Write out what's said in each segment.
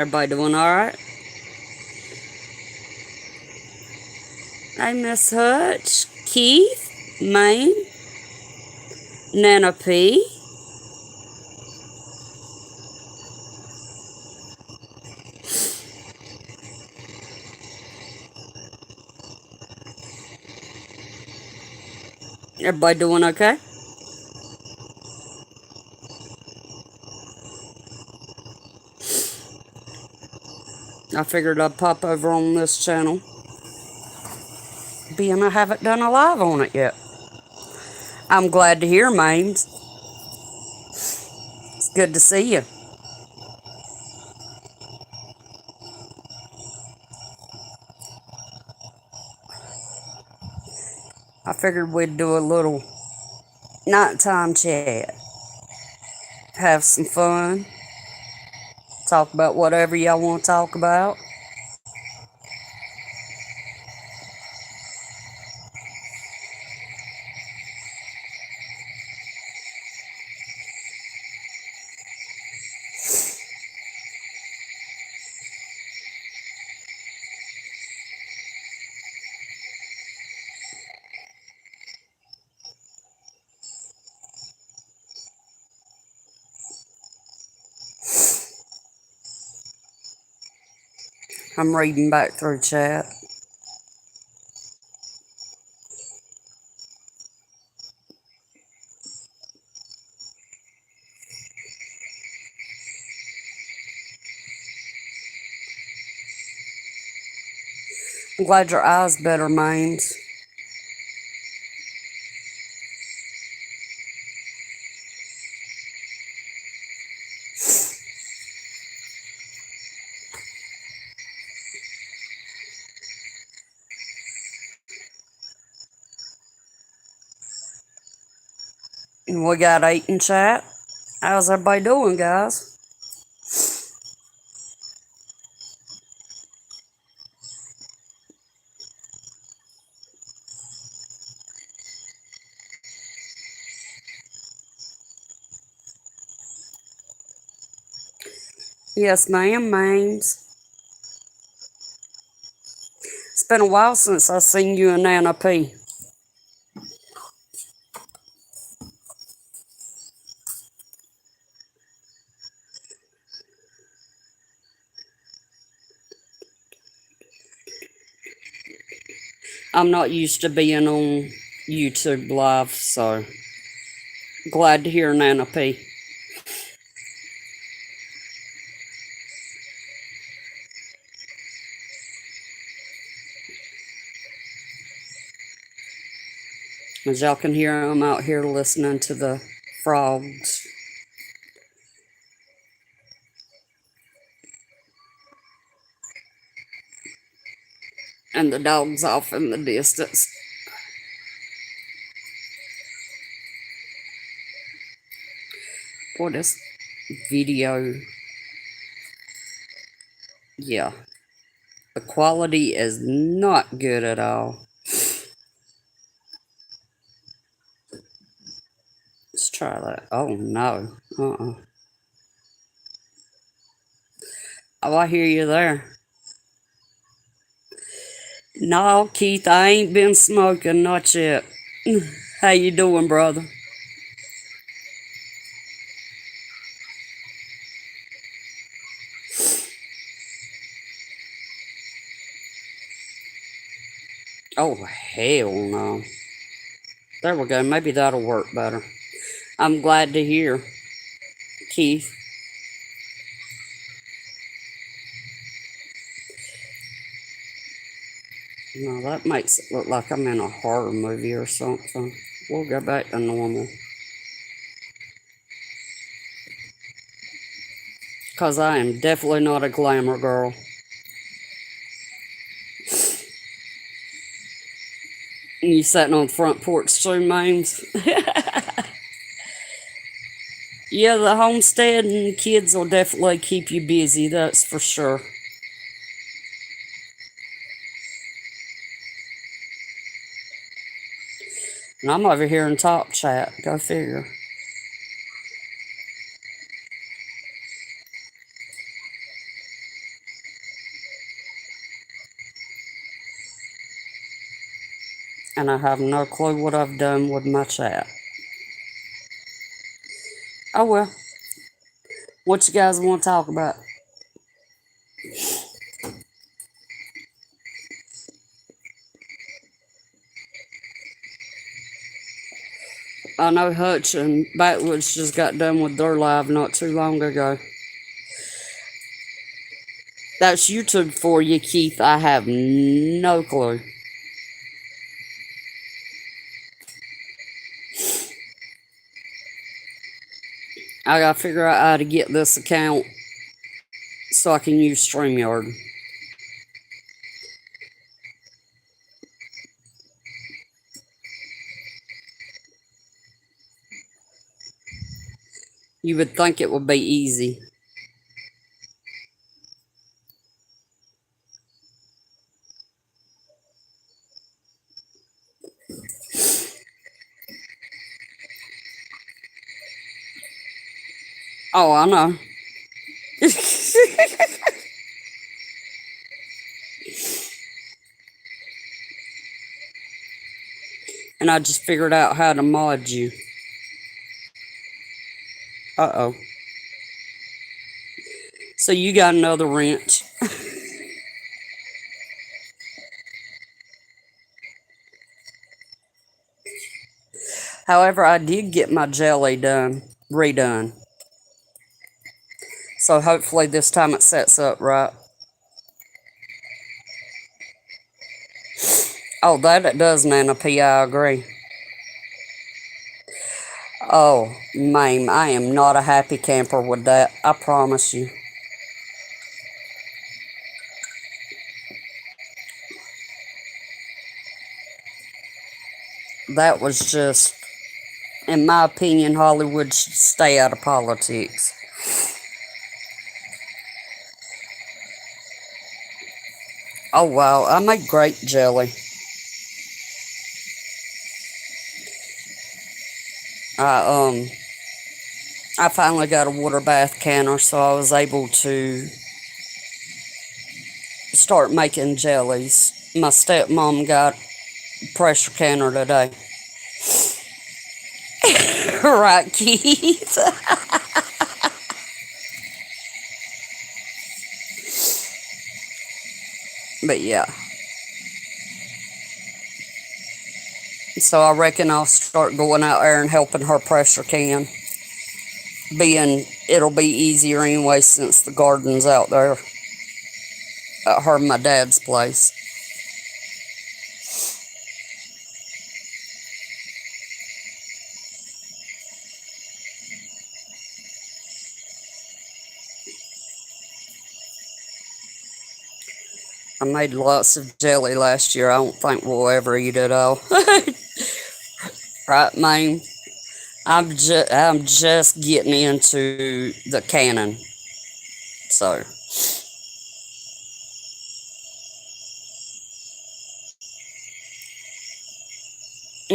Everybody doing all right? Hey, Miss Hutch, Keith, Maine, Nana P. Everybody doing okay? I figured I'd pop over on this channel, being I haven't done a live on it yet. I'm glad to hear, Maines. It's good to see you. I figured we'd do a little nighttime chat, have some fun, talk about whatever y'all want to talk about. I'm reading back through chat. I'm glad your eyes better, Maines. We got 8 in chat. How's everybody doing, guys? Yes, ma'am, Maines. It's been a while since I seen you and Nana P. I'm not used to being on YouTube live, so glad to hear Nana P. As y'all can hear, I'm out here listening to the frogs. And the dogs off in the distance. Boy, this video, yeah, the quality is not good at all. Let's try that. Oh, no. Oh, I hear you there. No, Keith, I ain't been smoking, not yet. How you doing, brother? Oh, hell no. There we go. Maybe that'll work better. I'm glad to hear, Keith. No, that makes it look like I'm in a horror movie or something. We'll go back to normal. Because I am definitely not a glamour girl. You sitting on the front porch too, Maines? Yeah, the homestead and kids will definitely keep you busy, that's for sure. And I'm over here in top chat. Go figure. and I have no clue what I've done with my chat. Oh well, what you guys want to talk about? I know Hutch and Backwoods just got done with their live not too long ago. That's YouTube for you, Keith. I have no clue. I gotta figure out how to get this account so I can use StreamYard. You would think it would be easy. Oh, I know. And I just figured out how to mod you. Uh oh. So you got another wrench. However, I did get my jelly redone. So hopefully this time it sets up right. Oh, that it does, Nana P. I agree. Oh, ma'am, I am not a happy camper with that. I promise you. That was just, in my opinion, Hollywood should stay out of politics. Oh wow, I make great jelly. I I finally got a water bath canner, so I was able to start making jellies. My stepmom got a pressure canner today. Right, Keith? But yeah. So I reckon I'll start going out there and helping her pressure can. Being it'll be easier anyway since the garden's out there at her and my dad's place. I made lots of jelly last year. I don't think we'll ever eat it all. Right, man? I'm just getting into the canning. So,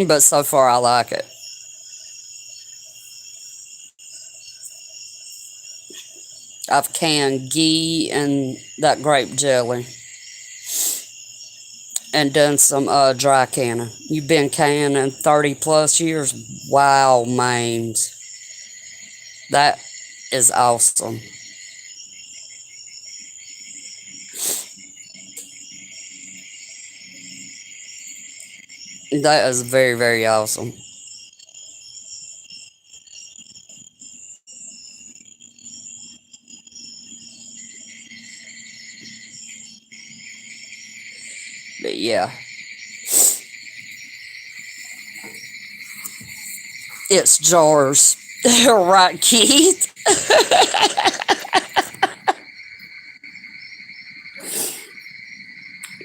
but so far I like it. I've canned ghee and that grape jelly and done some dry canning. You've been canning 30 plus years? Wow, mains. That is awesome. That is very, very awesome. But yeah, it's jars. Right, Keith?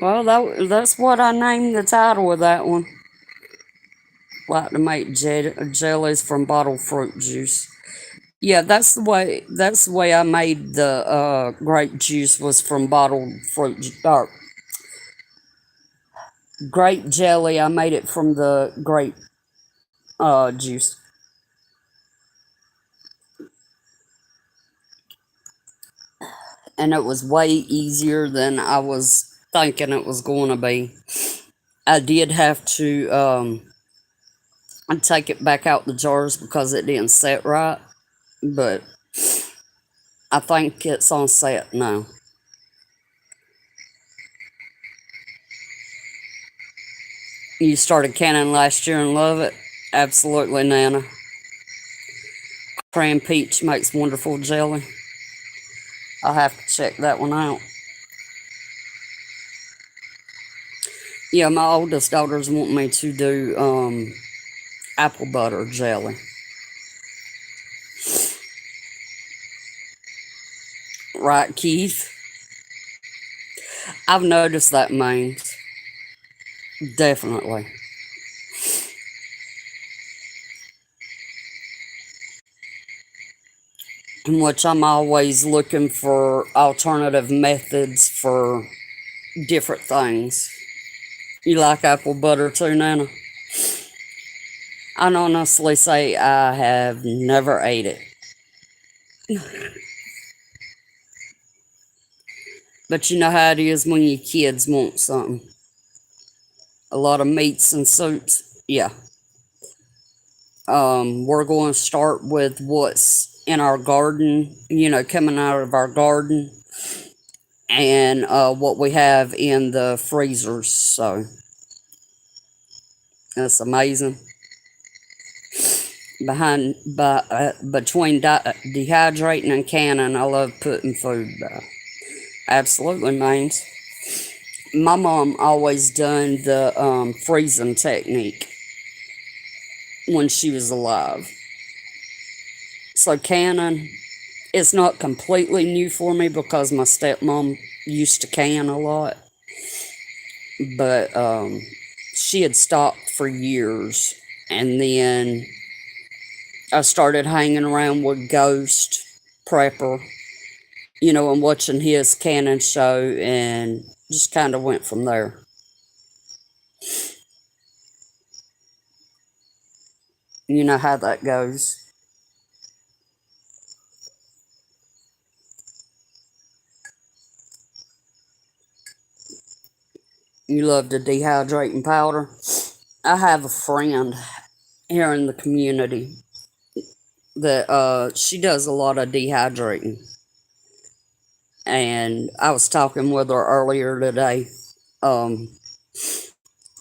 Well, that's what I named the title of that one. Like to make jellies from bottled fruit juice. Yeah, that's the way I made the grape juice was from bottled grape jelly. I made it from the grape juice. And it was way easier than I was thinking it was going to be. I did have to take it back out the jars because it didn't set right, but I think it's on set now. You started canning last year and love it? Absolutely, Nana. Cran peach makes wonderful jelly. I'll have to check that one out. Yeah, my oldest daughters want me to do apple butter jelly. Right, Keith? I've noticed that, Maines. Definitely. In which I'm always looking for alternative methods for different things. You like apple butter too, Nana? I'd honestly say I have never ate it. But you know how it is when your kids want something. A lot of meats and soups. Yeah. We're going to start with what's in our garden, coming out of our garden, and what we have in the freezers. So that's amazing. Between dehydrating and canning, I love putting food back. Absolutely, means. My mom always done the freezing technique when she was alive. So canning is not completely new for me because my stepmom used to can a lot, but she had stopped for years, and then I started hanging around with Ghost Prepper, and watching his canning show, and just kind of went from there. You know how that goes. You love to dehydrate and powder. I have a friend here in the community that she does a lot of dehydrating. And I was talking with her earlier today. Um,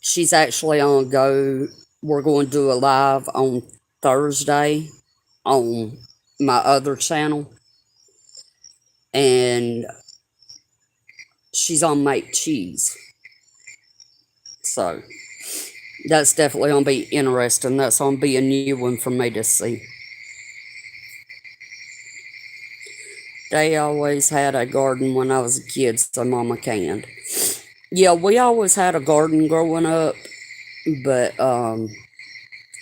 she's actually on Go. We're going to do a live on Thursday on my other channel. And she's on Make Cheese. So that's definitely going to be interesting. That's going to be a new one for me to see. They always had a garden when I was a kid, so Mama canned. Yeah, we always had a garden growing up, but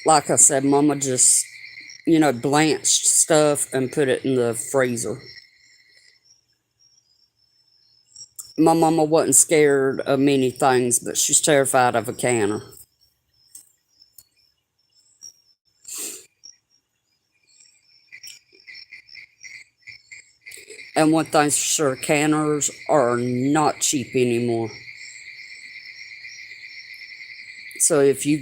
like I said, Mama just, blanched stuff and put it in the freezer. My mama wasn't scared of many things, but she's terrified of a canner. And one thing's for sure, canners are not cheap anymore. So if you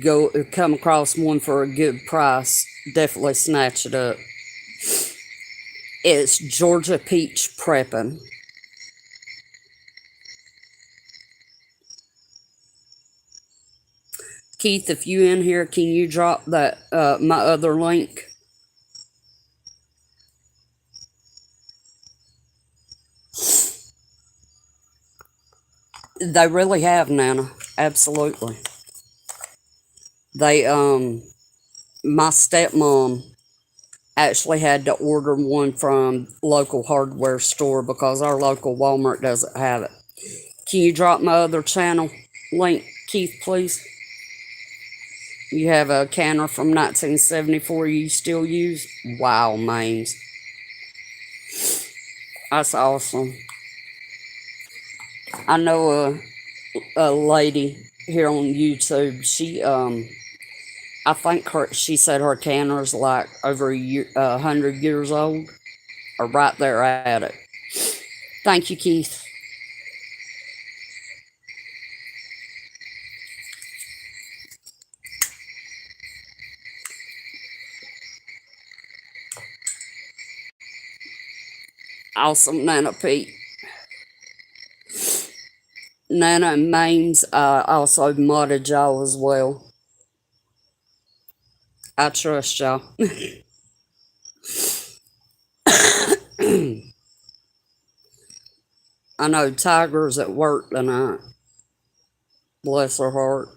come across one for a good price, definitely snatch it up. It's Georgia Peach Prepping. Keith, if you in here, can you drop that my other link? They really have, Nana. Absolutely. They my stepmom actually had to order one from local hardware store because our local Walmart doesn't have it. Can you drop my other channel link, Keith, please? You have a canner from 1974 you still use? Wow, Maines. That's awesome. I know a lady here on YouTube. She I think she said her canner's like over 100 years old, or right there at it. Thank you, Keith. Awesome, Nana Pete. Nana and Maines also modded y'all as well. I trust y'all. I know Tiger's at work tonight. Bless her heart.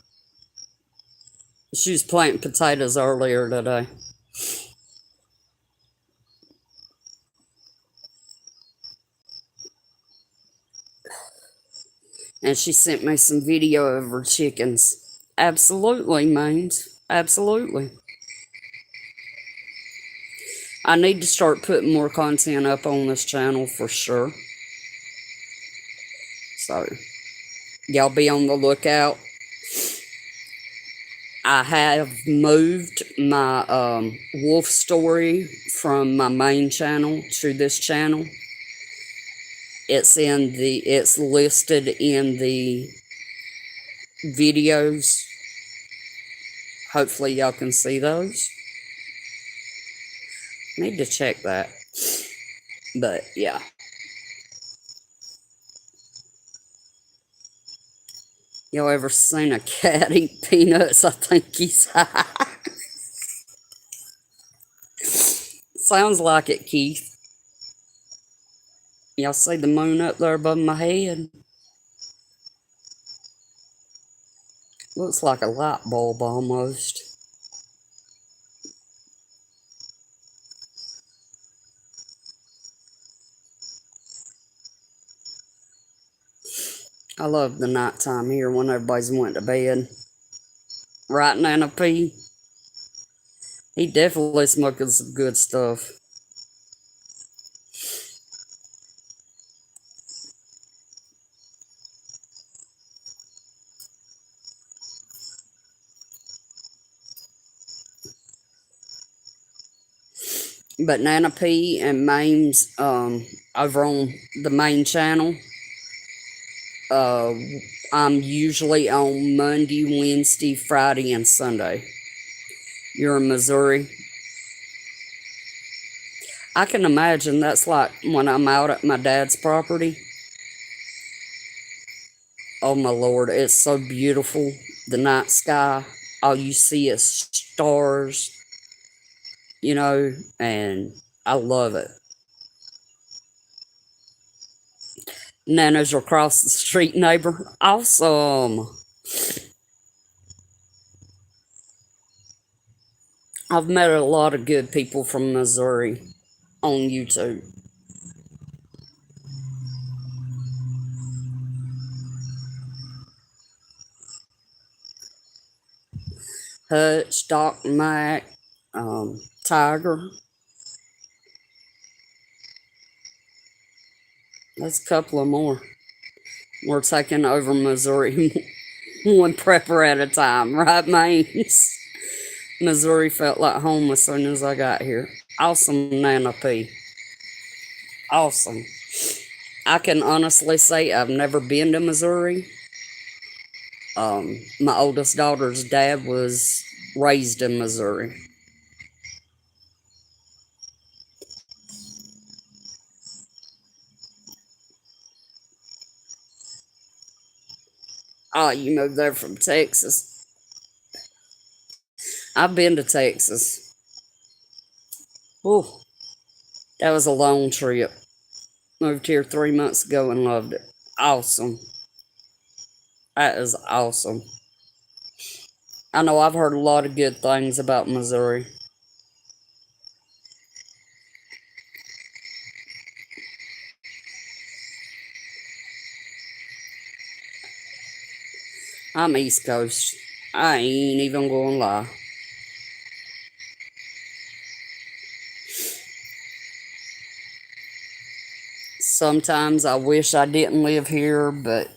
She was planting potatoes earlier today. And she sent me some video of her chickens. Absolutely, Maines. Absolutely. I need to start putting more content up on this channel for sure. So, y'all be on the lookout. I have moved my wolf story from my main channel to this channel. It's listed in the videos. Hopefully y'all can see those. Need to check that. But yeah. Y'all ever seen a cat eat peanuts? I think he's high. Sounds like it, Keith. Y'all see the moon up there above my head? Looks like a light bulb almost. I love the nighttime here when everybody's went to bed. Right, Nana P? He definitely smoking some good stuff. But Nana P and Mames over on the main channel, I'm usually on Monday, Wednesday, Friday, and Sunday. You're in Missouri. I can imagine that's like when I'm out at my dad's property. Oh my Lord, it's so beautiful. The night sky, all you see is stars, and I love it. Nana's across the street neighbor. Awesome. I've met a lot of good people from Missouri on YouTube. Hutch, Doc Mac, Tiger. That's a couple of more. We're taking over Missouri one prepper at a time, right, Maines? Missouri felt like home as soon as I got here. Awesome, Nana P. Awesome. I can honestly say I've never been to Missouri. My oldest daughter's dad was raised in Missouri. Oh, you moved there from Texas. I've been to Texas. Oh, that was a long trip. Moved here 3 months ago and loved it. Awesome. That is awesome. I know I've heard a lot of good things about Missouri. I'm East Coast. I ain't even gonna lie. Sometimes I wish I didn't live here, but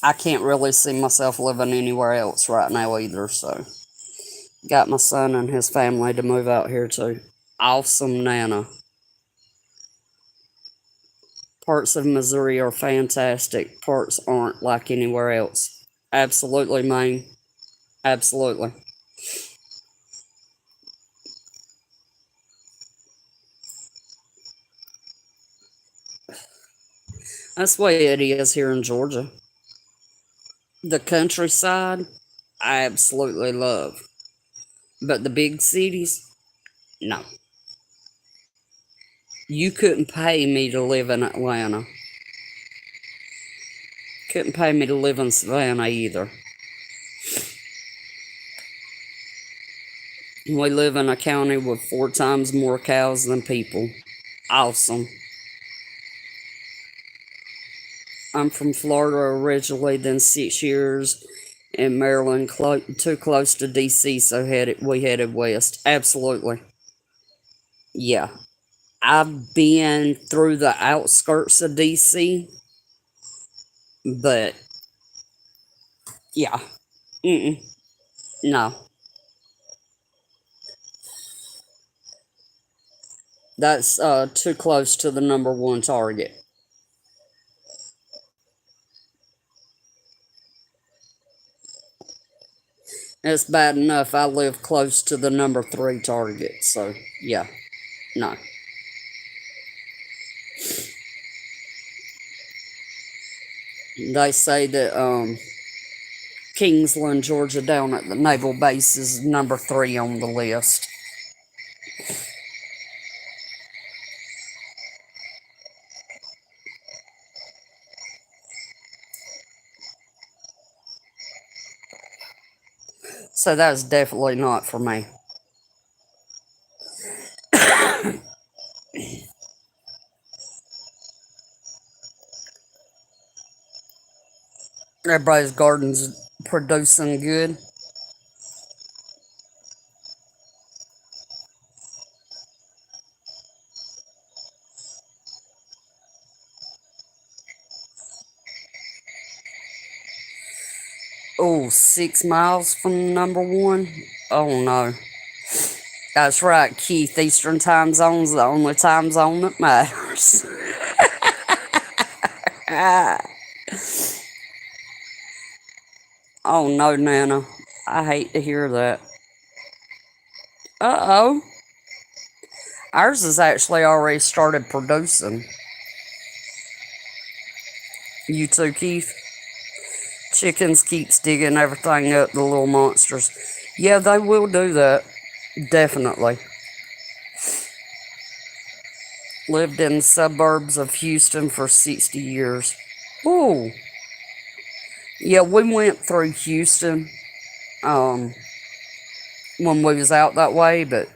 I can't really see myself living anywhere else right now either, so got my son and his family to move out here too. Awesome, Nana. Parts of Missouri are fantastic. Parts aren't like anywhere else. Absolutely, Maine. Absolutely. That's the way it is here in Georgia. The countryside, I absolutely love. But the big cities, no. You couldn't pay me to live in Atlanta. Couldn't pay me to live in Savannah either. We live in a county with 4 times more cows than people. Awesome. I'm from Florida originally, then 6 years in Maryland, too close to DC, so we headed west. Absolutely. Yeah. I've been through the outskirts of DC, but yeah. Mm-mm. No. That's too close to the number one target. It's bad enough I live close to the number three target, so yeah, no. They say that Kingsland, Georgia, down at the naval base is number three on the list. So that's definitely not for me. Everybody's garden's producing good. Oh, 6 miles from number one? Oh no. That's right, Keith. Eastern time zone's the only time zone that matters. Oh no, Nana. I hate to hear that. Uh oh. Ours has actually already started producing. You too, Keith? Chickens keeps digging everything up, the little monsters. Yeah, they will do that. Definitely. Lived in suburbs of Houston for 60 years. Ooh. Yeah, we went through Houston um, when we was out that way, but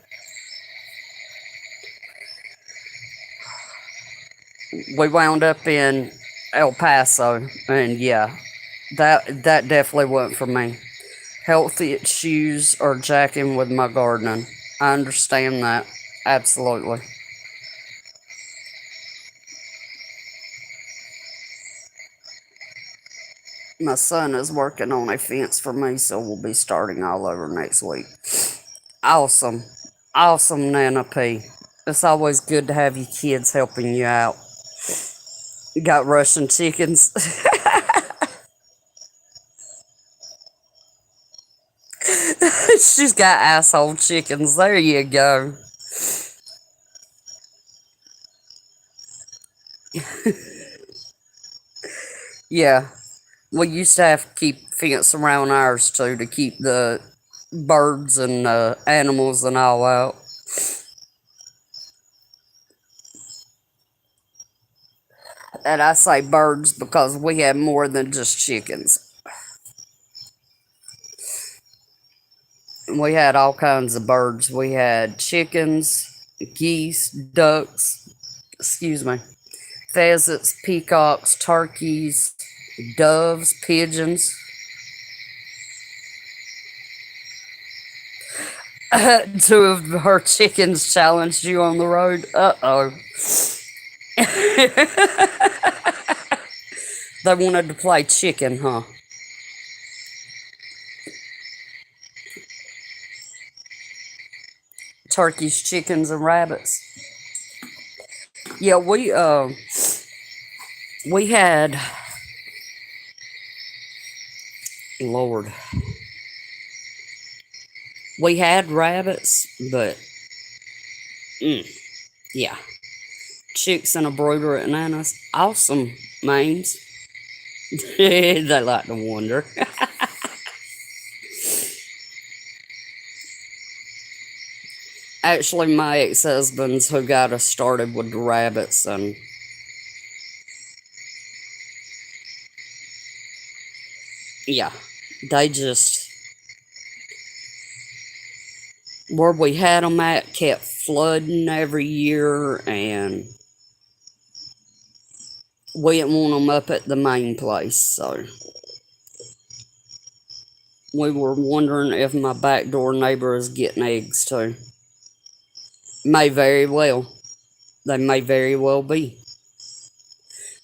we wound up in El Paso, and yeah, that definitely wasn't for me. Healthy issues or jacking with my gardening. I understand that. Absolutely. My son is working on a fence for me, so we'll be starting all over next week. Awesome. Awesome, Nana P. It's always good to have your kids helping you out. You got Russian chickens. She's got asshole chickens. There you go. Yeah. We used to have to keep fence around ours too to keep the birds and animals and all out. And I say birds because we had more than just chickens. We had all kinds of birds. We had chickens, geese, ducks, excuse me, pheasants, peacocks, turkeys, doves, pigeons. Two of her chickens challenged you on the road. Uh oh. They wanted to play chicken, huh? Turkeys, chickens, and rabbits. Yeah, we had, Lord, we had rabbits, but yeah, Chicks and a brooder at Nana's. Awesome, Mames. They like to wonder. Actually, my ex-husband's who got us started with the rabbits, and yeah, they just where we had them at kept flooding every year, and we didn't want them up at the main place, so we were wondering if my back door neighbor is getting eggs too. May very well. They may very well be.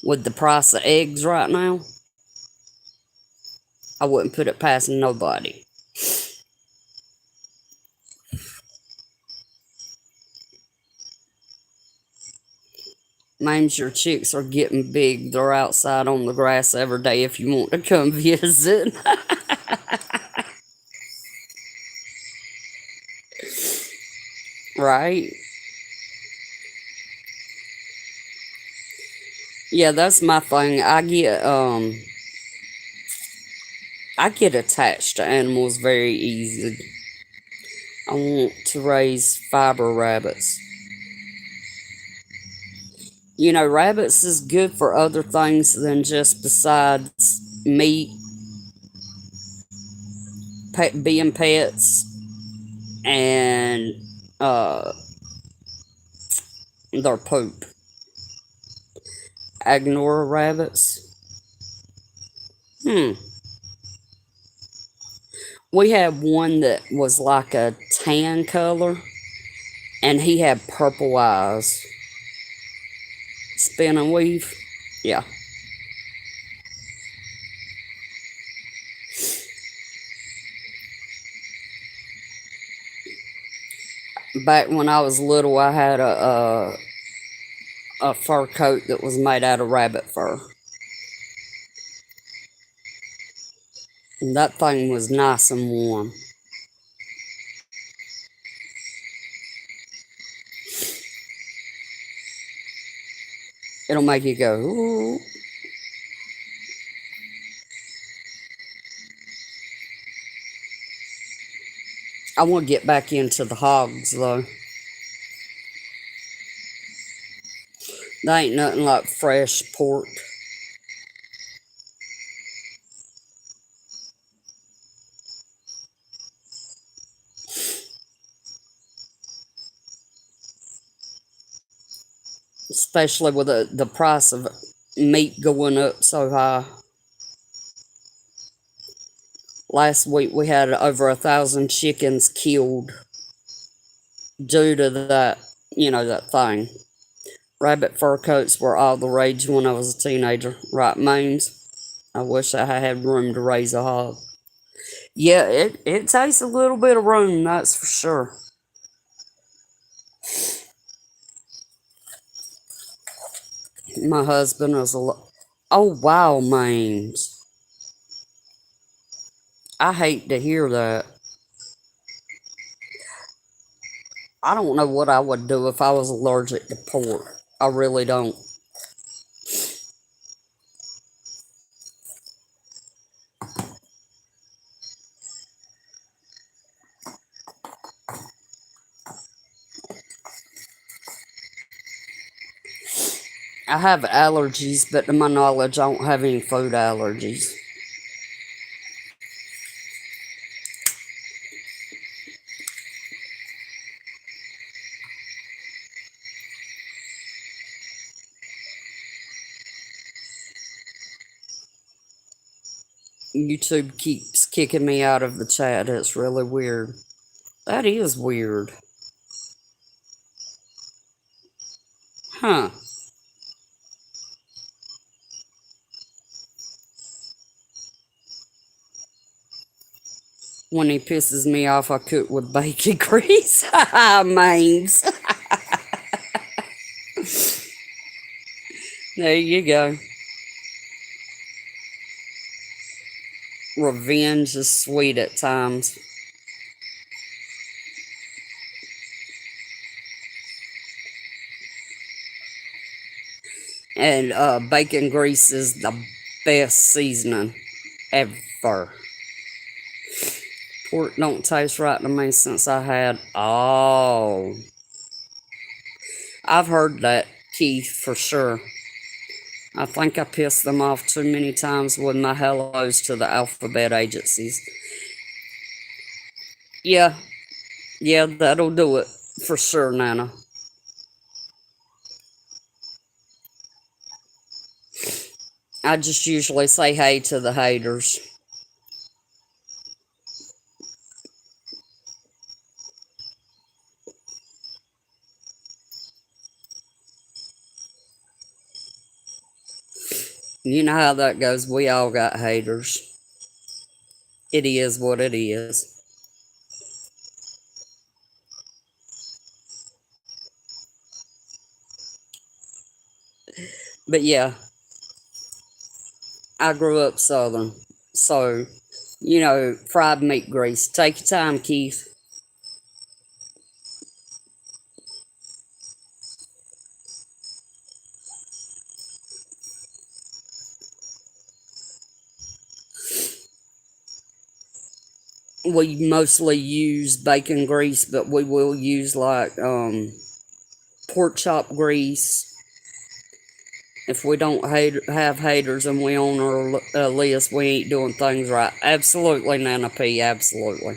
With the price of eggs right now, I wouldn't put it past nobody. Means your chicks are getting big. They're outside on the grass every day if you want to come visit. Right? Yeah, that's my thing. I get attached to animals very easily. I want to raise fiber rabbits. You know, rabbits is good for other things than just besides meat, being pets, and uh, their poop. Agnora rabbits. Hmm. We had one that was like a tan color, and he had purple eyes. Spin and weave. Yeah. Back when I was little, I had a fur coat that was made out of rabbit fur. And that thing was nice and warm. It'll make you go, ooh. I want to get back into the hogs, though. They ain't nothing like fresh pork. Especially with the price of meat going up so high. Last week we had over 1,000 chickens killed due to that, that thing. Rabbit fur coats were all the rage when I was a teenager. Right, Mains? I wish I had room to raise a hog. Yeah, it takes a little bit of room, that's for sure. My husband was oh, wow, Mains. I hate to hear that. I don't know what I would do if I was allergic to pork. I really don't. I have allergies, but to my knowledge, I don't have any food allergies. YouTube keeps kicking me out of the chat. It's really weird. That is weird. Huh. When he pisses me off, I cook with bacon grease. Memes. There you go. Revenge is sweet at times. And bacon grease is the best seasoning ever. Pork don't taste right to me since I had. Oh, I've heard that, Keith, for sure. I think I pissed them off too many times with my hellos to the alphabet agencies. Yeah, yeah, that'll do it for sure, Nana. I just usually say hey to the haters. You know how that goes. We all got haters. It is what it is. But yeah, I grew up Southern. So, fried meat grease. Take your time, Keith. We mostly use bacon grease, but we will use like pork chop grease. If we don't have haters and we on our list, we ain't doing things right. Absolutely, Nana P. Absolutely.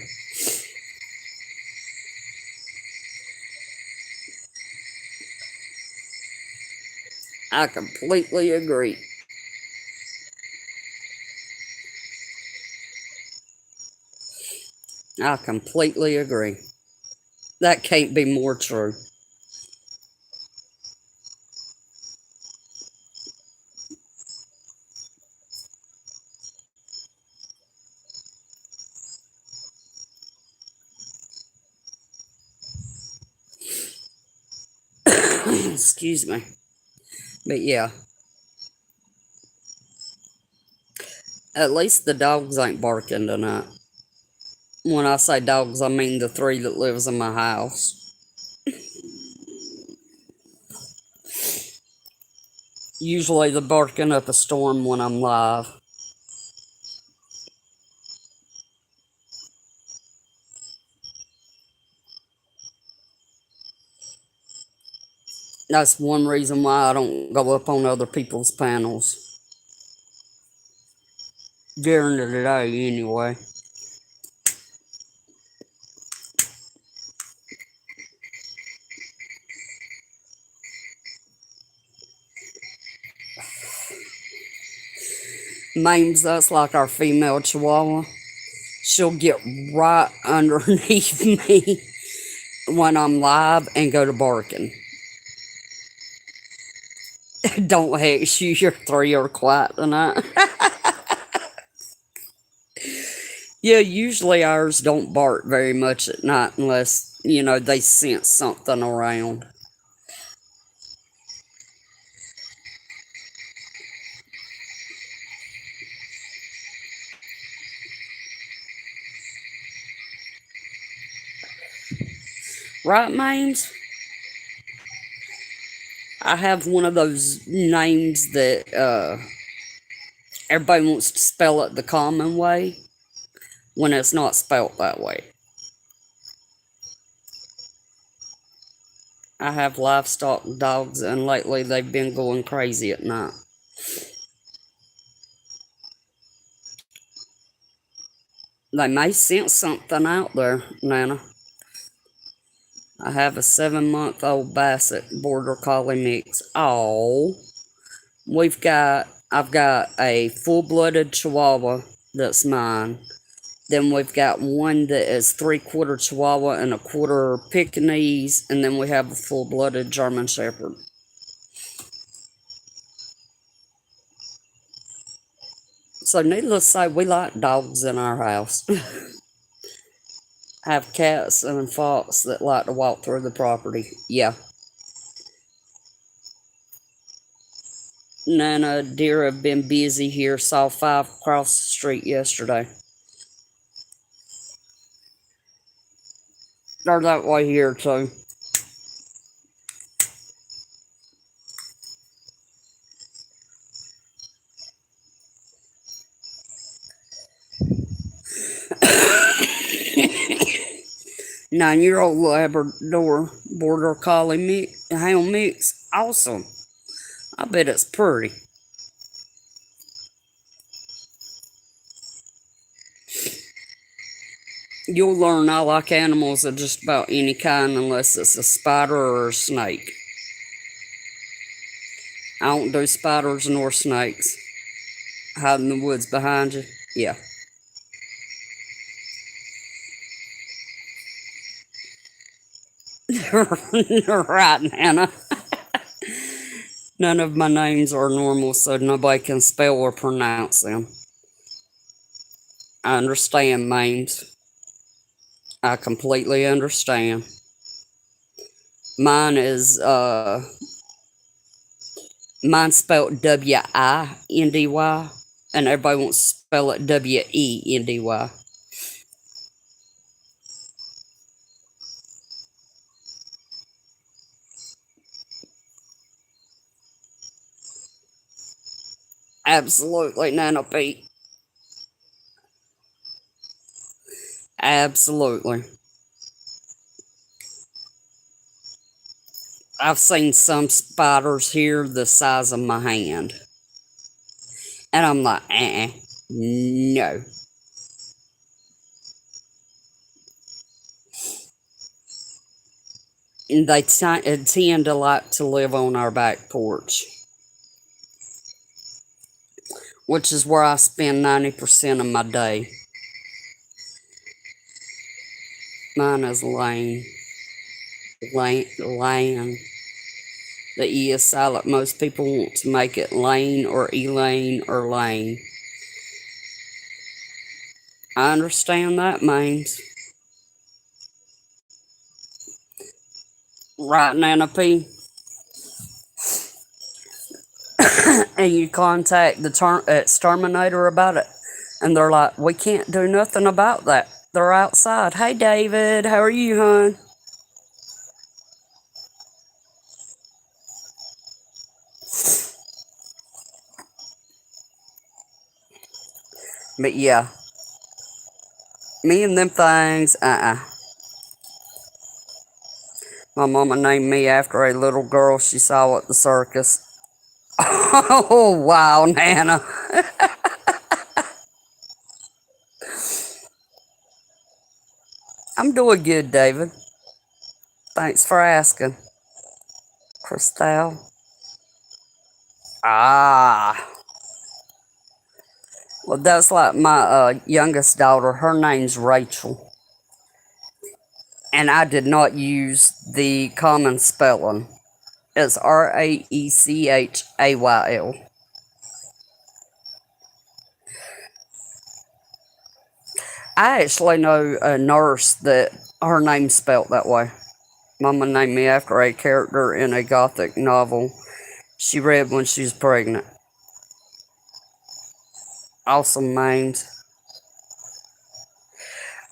I completely agree. I completely agree. That can't be more true. Excuse me. But yeah, at least the dogs ain't barking tonight. When I say dogs, I mean the three that lives in my house. Usually they're barking up a storm when I'm live. That's one reason why I don't go up on other people's panels. During the day, anyway. Mames, that's like our female chihuahua. She'll get right underneath me when I'm live and go to barking. Don't hex you, your three are quiet tonight. Yeah, usually ours don't bark very much at night unless, they sense something around. Right, Mames? I have one of those names that everybody wants to spell it the common way when it's not spelt that way. I have livestock dogs, and lately they've been going crazy at night. They may sense something out there, Nana. I have a 7-month-old Basset Border Collie mix. Oh, I've got a full-blooded Chihuahua that's mine. Then we've got one that is 3/4 Chihuahua and a quarter Pekingese, and then we have a full-blooded German Shepherd. So needless to say, we like dogs in our house. Have cats and fox that like to walk through the property. Yeah. Nana deer have been busy here. Saw 5 across the street yesterday. They're that way here too. 9-year-old Labrador Border Collie Hound mix. Awesome. I bet it's pretty. You'll learn I like animals of just about any kind unless it's a spider or a snake. I don't do spiders nor snakes. Hide in the woods behind you. Yeah. Right, Nana. None of my names are normal, so nobody can spell or pronounce them. I understand names. I completely understand. Mine is mine's spelled Windy, and everybody wants to spell it Wendy. Absolutely, Nana Pete. Absolutely. I've seen some spiders here the size of my hand. And I'm like, no. And they tend to like to live on our back porch, which is where I spend 90% of my day. Mine is Lane. Lane. The E is silent. Most people want to make it Lane or Elaine or Lane. I understand that means. Right, Nana P. And you contact the exterminator about it, and they're like, we can't do nothing about that. They're outside. Hey, David, how are you, hon? But yeah, me and them things, My mama named me after a little girl she saw at the circus. Oh, wow, Nana. I'm doing good, David. Thanks for asking. Christelle. Ah. Well, that's like my youngest daughter. Her name's Rachel. And I did not use the common spelling. It's Raechayl. I actually know a nurse that her name's spelt that way. Mama named me after a character in a gothic novel she read when she was pregnant. Awesome names.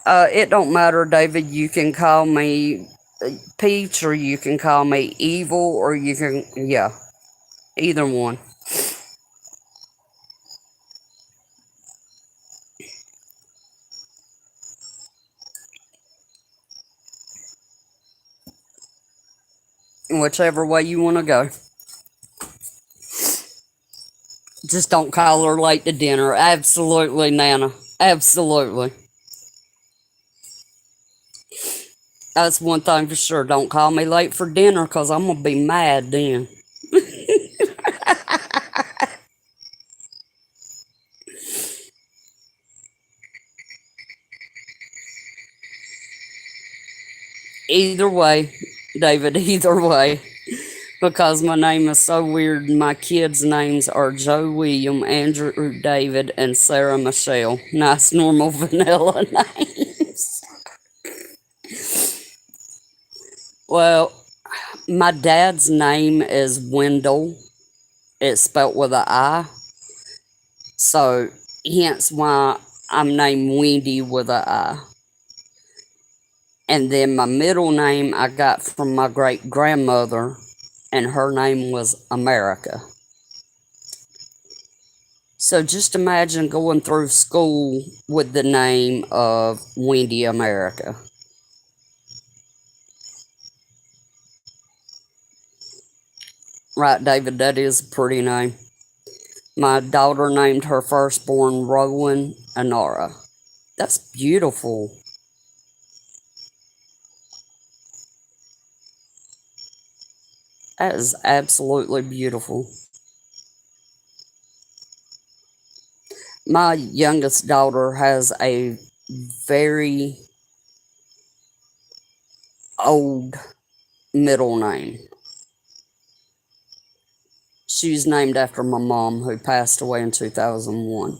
It don't matter, David. You can call me Peach, or you can call me Evil, or you can, yeah, either one. Whichever way you want to go. Just don't call her late to dinner. Absolutely, Nana. Absolutely. That's one thing for sure. Don't call me late for dinner, because I'm going to be mad then. Either way, David, either way. Because my name is so weird. My kids' names are Joe William, Andrew David, and Sarah Michelle. Nice, normal, vanilla names. Well, my dad's name is Wendell. It's spelt with an I. So, hence why I'm named Wendy with an I. And then my middle name I got from my great grandmother, and her name was America. So just imagine going through school with the name of Wendy America. Right, David, that is a pretty name. My daughter named her firstborn Rowan Anara. That's beautiful. That is absolutely beautiful. My youngest daughter has a very old middle name. She's named after my mom, who passed away in 2001.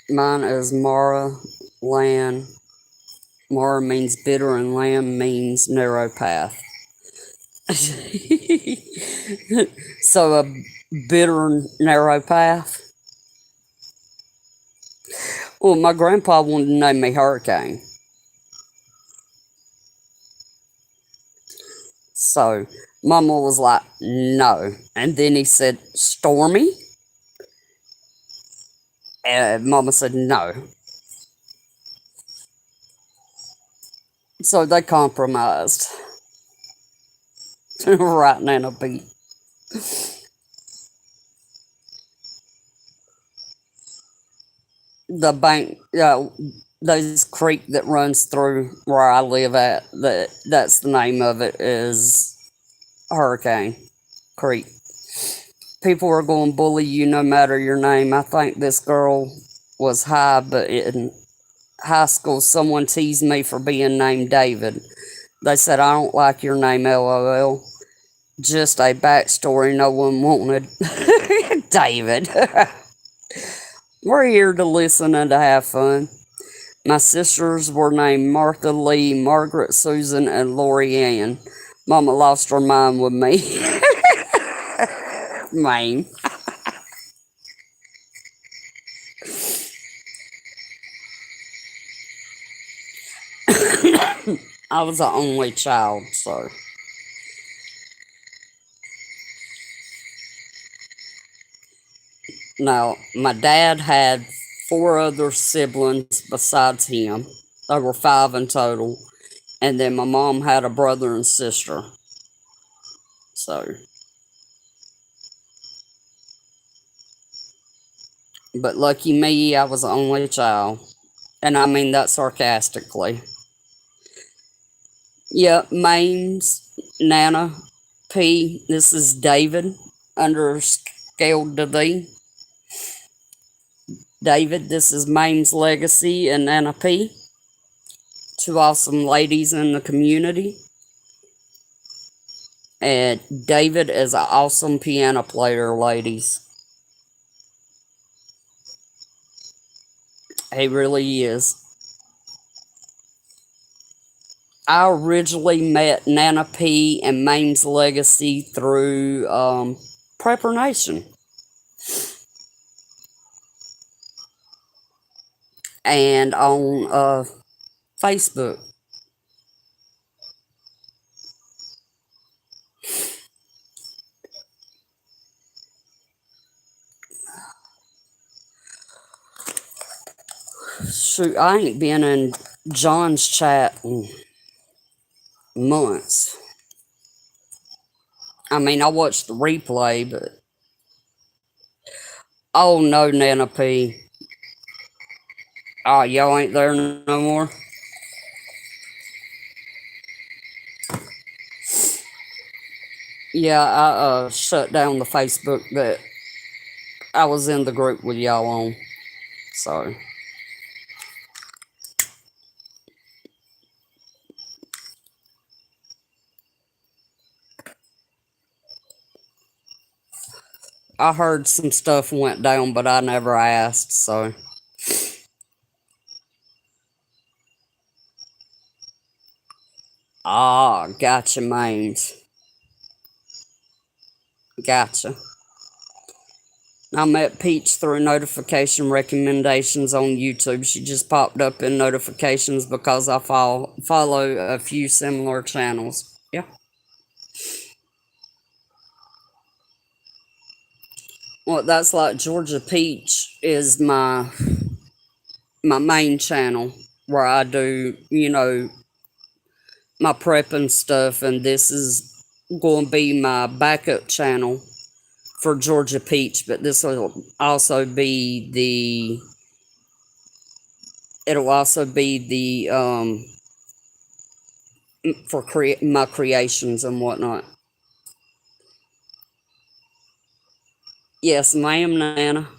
Mine is Mara Lan. Mara means bitter, and Lamb means narrow path. So, a bitter, narrow path. Well, my grandpa wanted to name me Hurricane. So, Mama was like, no. And then he said, Stormy? And Mama said, no. So they compromised. Right, Nana Pete. The bank, there's a creek that runs through where I live at. That's the name of it, is Hurricane Creek. People are going to bully you no matter your name. I think this girl was high, but in high school, someone teased me for being named David. They said, I don't like your name, LOL. Just a backstory no one wanted. David. We're here to listen and to have fun. My sisters were named Martha Lee, Margaret Susan, and Lori Ann. Mama lost her mind with me. Man. I was the only child, so. Now, my dad had four other siblings besides him. There were five in total. And then my mom had a brother and sister. So, but lucky me, I was the only child. And I mean that sarcastically. Yep, Mames, Nana, P. This is David, under scaled to thee. David, this is Mames Legacy and Nana P. Two awesome ladies in the community. And David is an awesome piano player, ladies. He really is. I originally met Nana P and Mames Legacy through Prepper Nation and on Facebook. Shoot, I ain't been in John's chat in months. I mean, I watched the replay, but oh no, Nana P. Oh, y'all ain't there no more? Yeah, I shut down the Facebook that I was in the group with y'all on. So, I heard some stuff went down, but I never asked, so. Ah, gotcha, Mains. Gotcha. I met Peach through notification recommendations on YouTube. She just popped up in notifications because I follow a few similar channels. Yeah. Well, that's like Georgia Peach is my main channel. where I do, my prep and stuff, and this is going to be my backup channel for Georgia Peach, but this will also be it'll also be for my creations and whatnot. Yes, ma'am, Nana.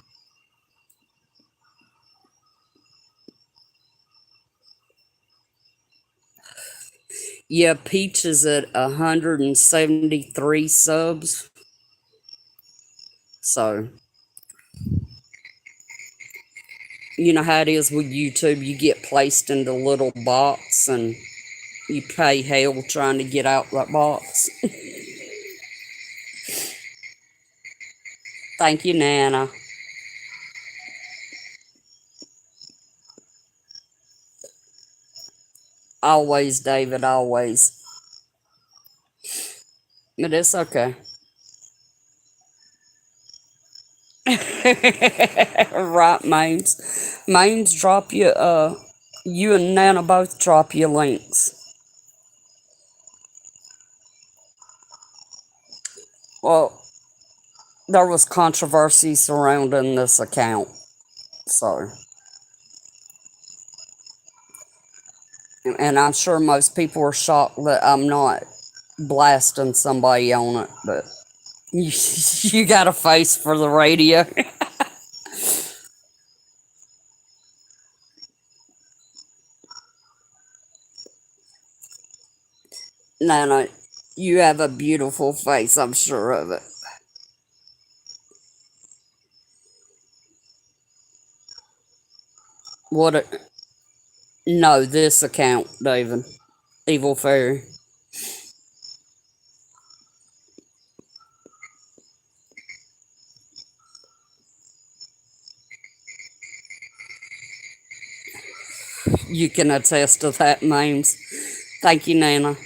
Yeah, Peach is at 173 subs. So, you know how it is with YouTube. You get placed in the little box and you pay hell trying to get out that box. Thank you, Nana. Always, David, always. But it's okay. Right, Mains. Mains, drop you, you and Nana both drop your links. Well, there was controversy surrounding this account, so. And I'm sure most people are shocked that I'm not blasting somebody on it, but you got a face for the radio. Nana, you have a beautiful face, I'm sure of it. What a, no, this account, David. Evil Fairy. You can attest to that, Mames. Thank you, Nana.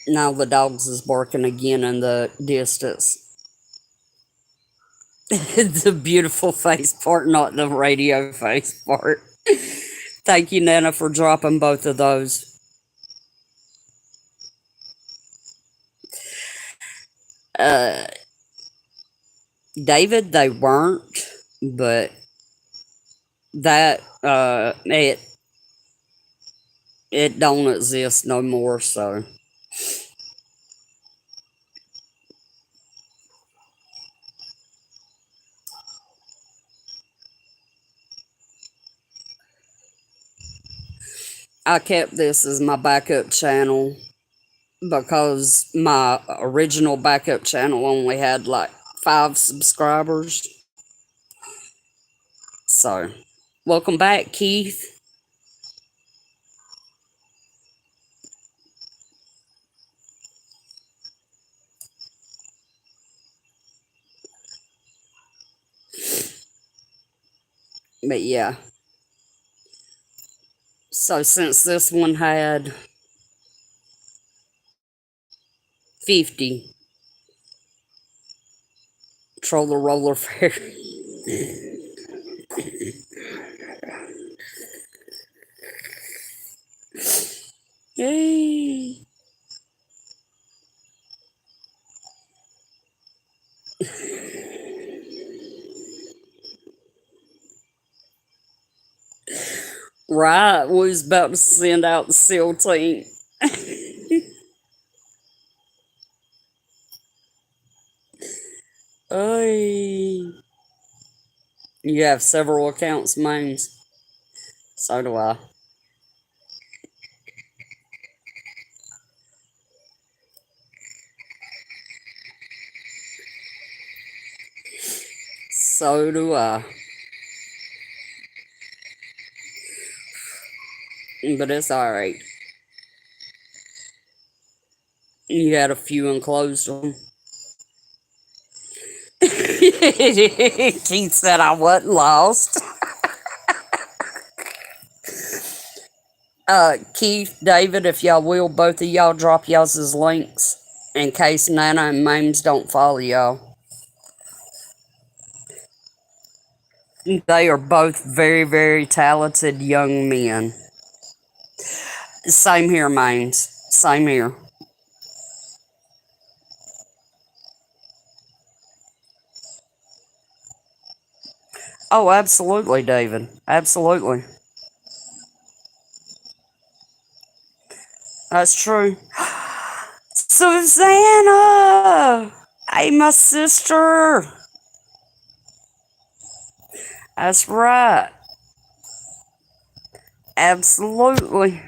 Now the dogs is barking again in the distance. The beautiful face part, not the radio face part. Thank you, Nana, for dropping both of those. Uh, David, they weren't, but that it don't exist no more. So I kept this as my backup channel because my original backup channel only had like 5 subscribers. So, welcome back, Keith. But yeah, so since this one had 50, Troller Roller Fairy. Yay! Right, we was about to send out the SEAL team. Ay. You have several accounts, Mames. So do I. So do I. But it's alright. You had a few and closed them. Keith said I wasn't lost. Keith, David, if y'all will, both of y'all drop y'all's links in case Nana and Mames don't follow y'all. They are both very, very talented young men. Same here, Mames. Same here. Oh, absolutely, David. Absolutely. That's true. Susanna! Hey, my sister! That's right. Absolutely.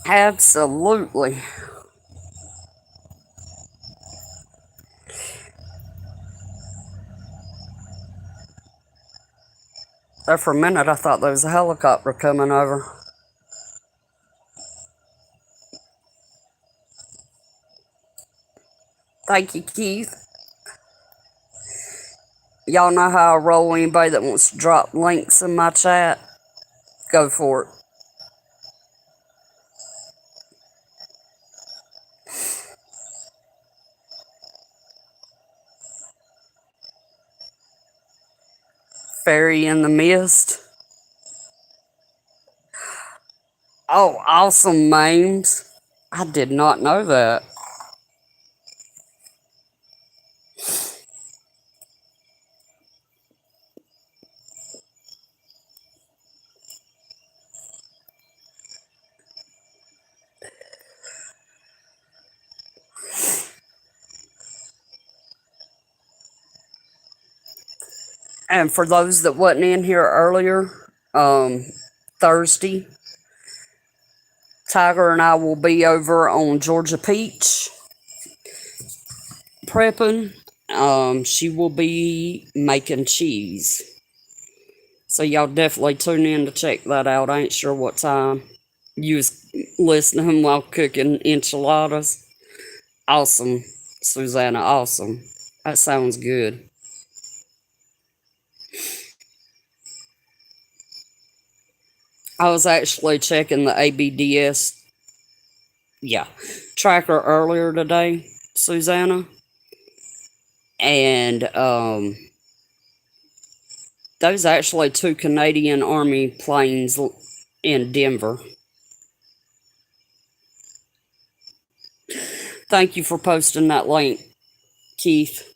Absolutely. There for a minute, I thought there was a helicopter coming over. Thank you, Keith. Y'all know how I roll. Anybody that wants to drop links in my chat, go for it. Fairy in the Mist. Oh, awesome memes. I did not know that. And for those that wasn't in here earlier, Thursday, Tiger and I will be over on Georgia Peach prepping. She will be making cheese. So y'all definitely tune in to check that out. I ain't sure what time you was listening while cooking enchiladas. Awesome, Susanna, awesome. That sounds good. I was actually checking the ABDS, yeah, tracker earlier today, Susanna, and there's actually two Canadian Army planes in Denver. Thank you for posting that link, Keith.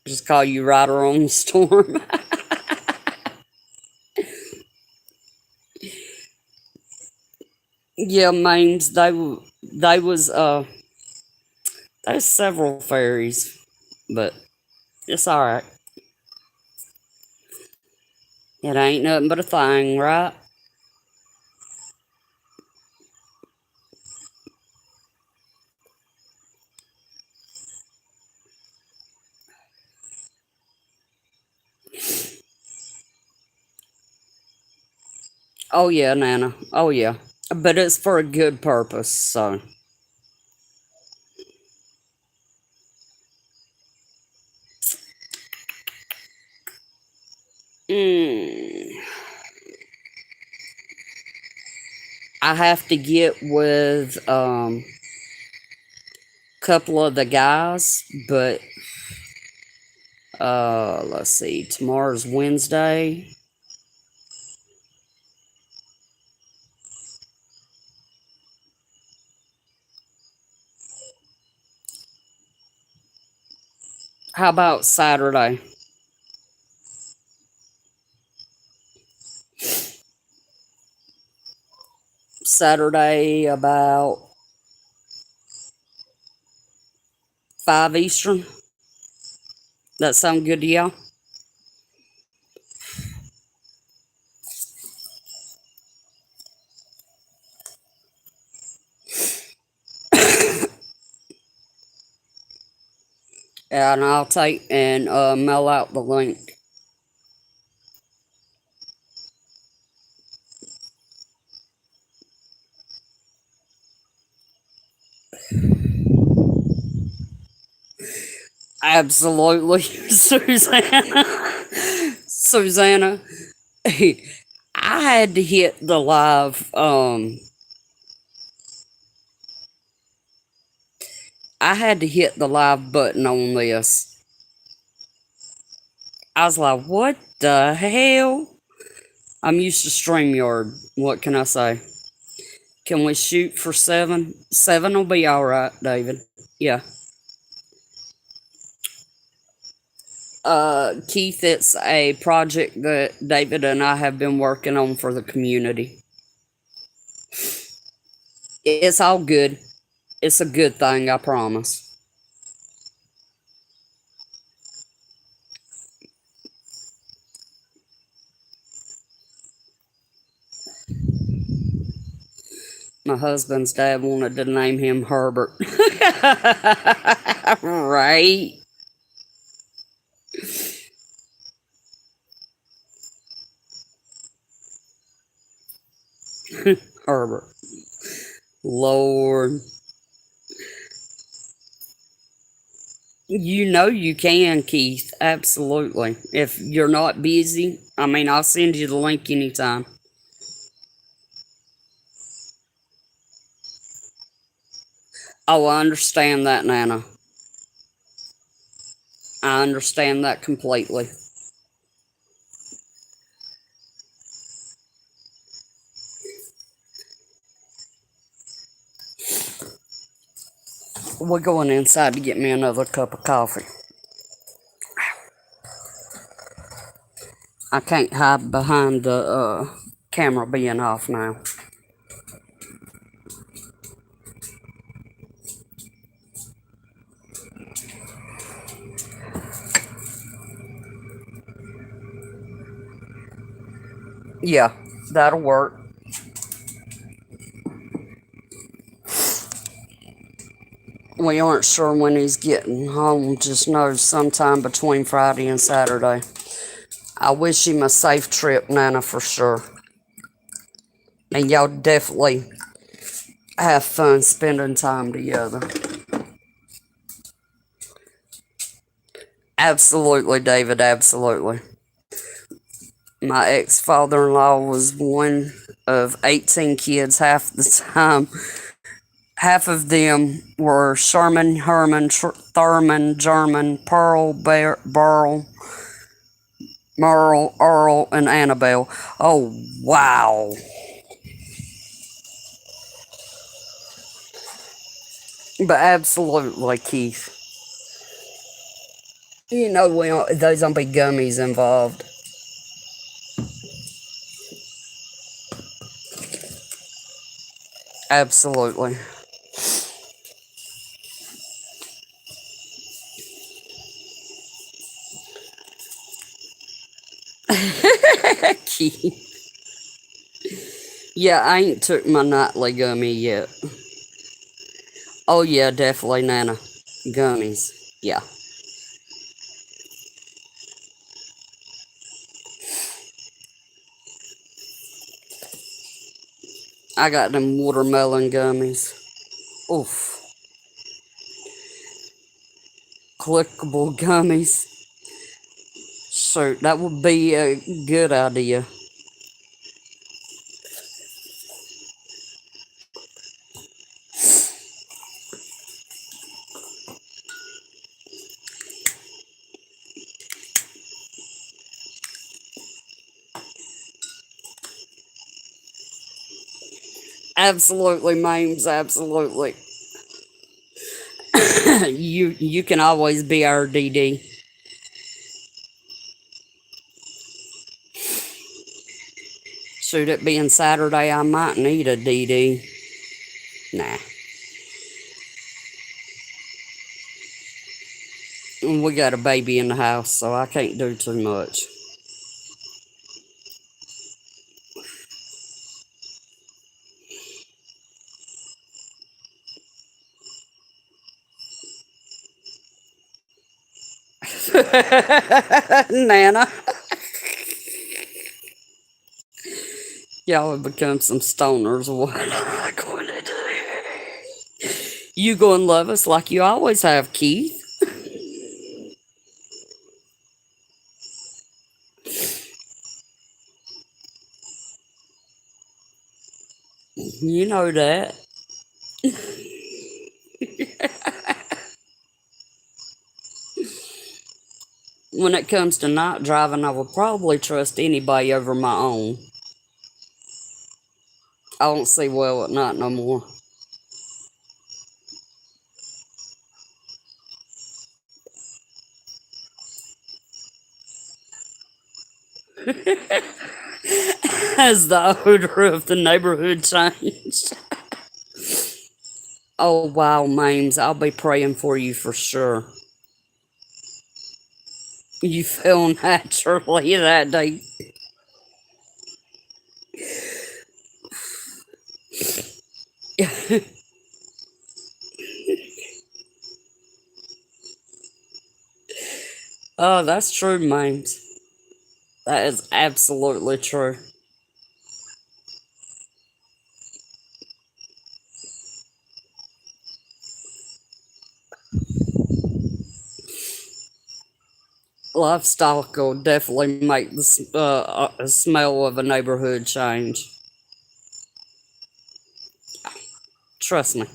Just call you Rider on the Storm. Yeah, mains. They was there's several ferries, but it's all right. It ain't nothing but a thing, right? Oh yeah, Nana. Oh yeah. But it's for a good purpose, so. Mm, I have to get with a couple of the guys, but let's see. Tomorrow's Wednesday. How about Saturday? Saturday about 5 Eastern. That sound good to y'all? And I'll take and mail out the link. Absolutely, Susanna. Susanna, I had to hit the live. I had to hit the live button on this. I was like, what the hell? I'm used to StreamYard. What can I say? Can we shoot for 7? 7 will be all right, David. Yeah. Keith, it's a project that David and I have been working on for the community. It's all good. It's a good thing, I promise. My husband's dad wanted to name him Herbert. Right? Herbert. Lord. You know you can, Keith. Absolutely. If you're not busy, I mean, I'll send you the link anytime. Oh, I understand that, Nana. I understand that completely. We're going inside to get me another cup of coffee. I can't hide behind the camera being off now. Yeah, that'll work. We aren't sure when he's getting home, just know sometime between Friday and Saturday. I wish him a safe trip, Nana, for sure. And y'all definitely have fun spending time together. Absolutely, David, absolutely. My ex father in law was one of 18 kids half the time. Half of them were Sherman, Herman, Thurman, German, Pearl, Burl, Merle, Earl, and Annabelle. Oh, wow. But absolutely, Keith. You know, there's gonna be gummies involved. Absolutely. Keith. Yeah, I ain't took my nightly gummy yet. Oh, yeah, definitely, Nana. Gummies. Yeah. I got them watermelon gummies. Oof. Clickable gummies. Shoot, that would be a good idea. Absolutely, Mames, absolutely. You can always be our DD. Shoot, it being Saturday, I might need a DD. Nah. We got a baby in the house, so I can't do too much. Nana. Y'all have become some stoners. What am I going to do? You gonna love us like you always have, Keith. You know that. When it comes to night driving, I would probably trust anybody over my own. I don't see well at night no more. Has the odor of the neighborhood changed? Oh, wow, Mames, I'll be praying for you for sure. You feel naturally that day. Oh, that's true, Mames. That is absolutely true. Livestock will definitely make the smell of a neighborhood change. Trust me.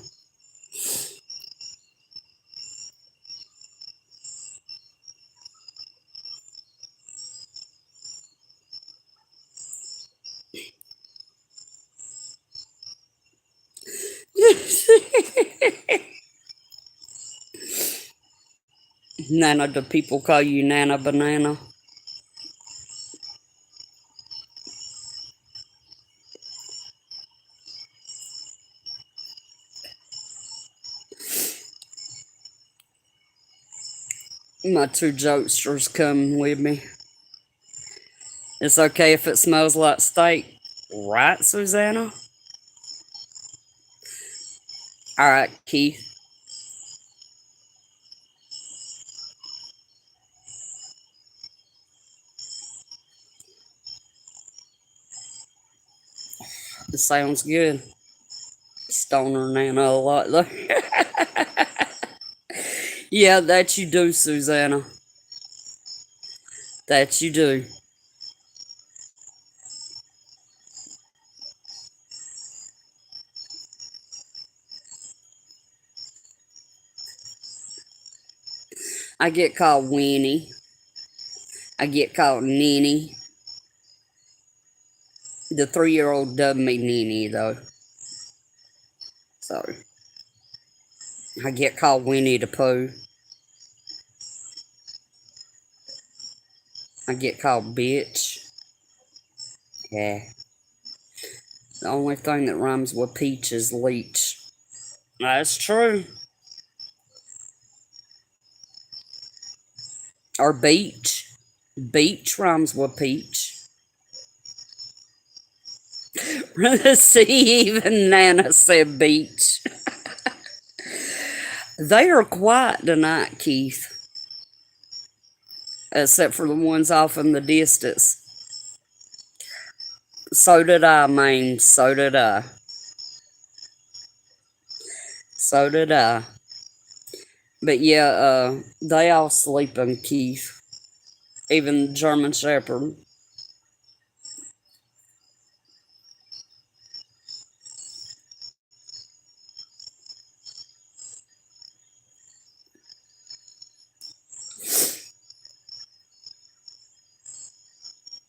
Nana, do people call you Nana Banana? My two jokesters come with me. It's okay if it smells like steak. Right, Susanna? All right, Keith. It sounds good. Stoner Nana a lot though. Yeah, that you do, Susanna. That you do. I get called Winnie. I get called Ninny. The 3-year-old dubbed me Ninny though. So I get called Winnie the Pooh. I get called bitch. Yeah. The only thing that rhymes with peach is leech. That's true. Or beach. Beach rhymes with peach. See, even Nana said beach. They are quiet tonight, Keith. Except for the ones off in the distance. So did I, man. So did I. So did I. But yeah, they all sleeping, Keith. Even the German Shepherd.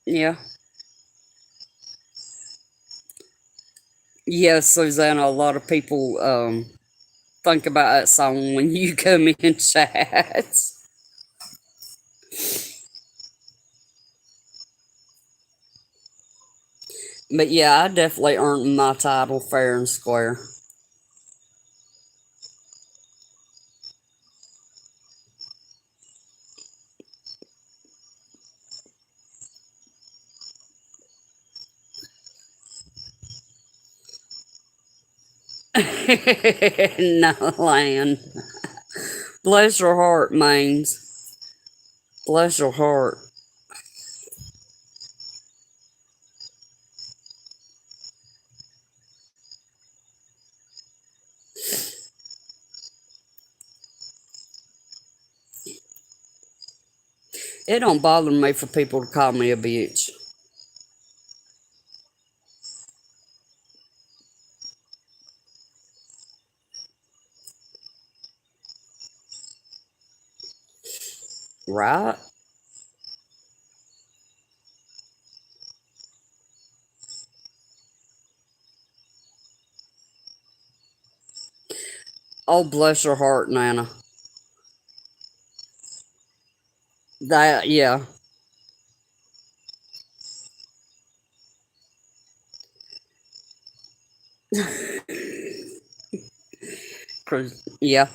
Yeah. Yes, Susanna, a lot of people think about that song when you come in chats. But yeah, I definitely earned my title fair and square. No land. Bless your heart, Maines. Bless your heart. It don't bother me for people to call me a bitch. Right? Oh, bless your heart, Nana. That, yeah. 'Cause- yeah.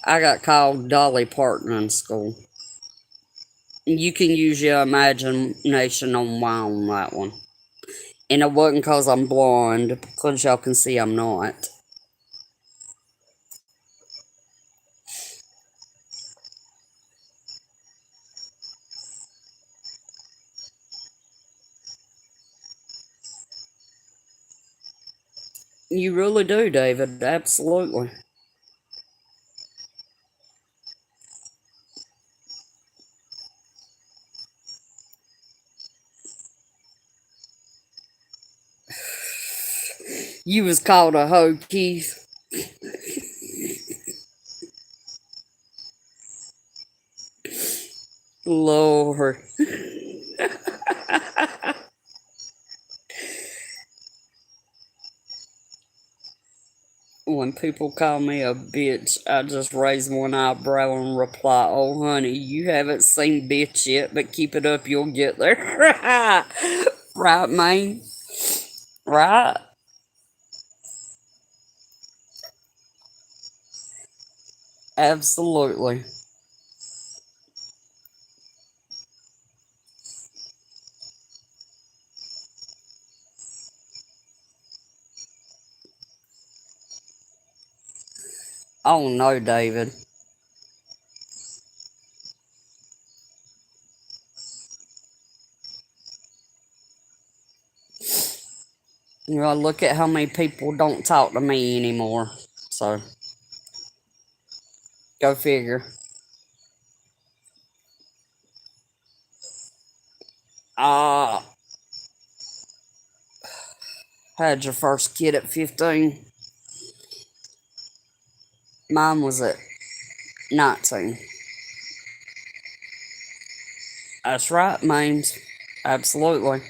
I got called Dolly Parton in school. You can use your imagination on why on that one. And it wasn't because I'm blonde, because y'all can see I'm not. You really do, David. Absolutely. You was called a hoe, Keith. Lord. When people call me a bitch, I just raise one eyebrow and reply, "Oh, honey, you haven't seen bitch yet, but keep it up, you'll get there." Right, man? Right? Absolutely. Oh, no, David. You know, look at how many people don't talk to me anymore. So, go figure. Ah, had your first kid at 15. Mine was at 19. That's right, Maines. Absolutely.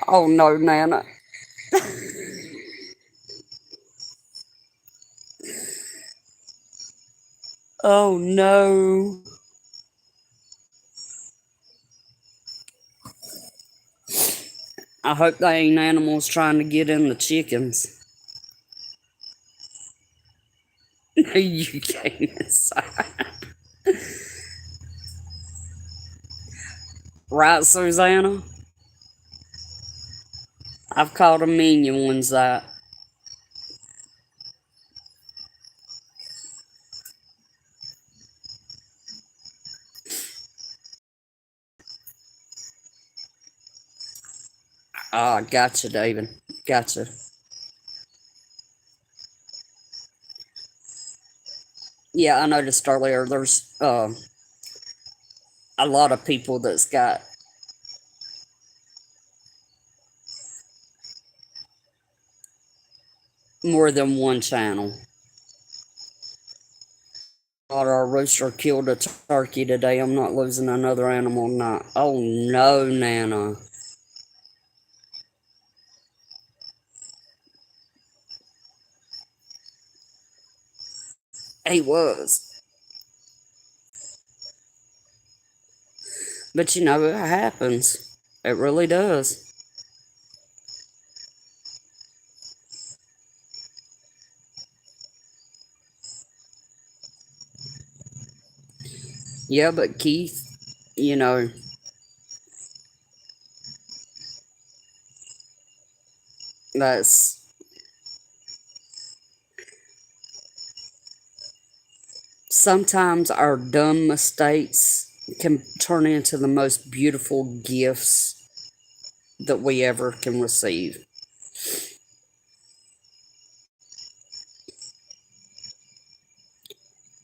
Oh, no, Nana. Oh, no. I hope they ain't animals trying to get in the chickens. You can't decide. Right, Susanna? I've called them minion ones that. Ah, gotcha, David. Gotcha. Yeah, I noticed earlier there's a lot of people that's got more than one channel. Thought our rooster killed a turkey today. I'm not losing another animal tonight. Oh no, Nana. He was. But you know, it happens. It really does. Yeah, but Keith, you know, that's sometimes our dumb mistakes can turn into the most beautiful gifts that we ever can receive.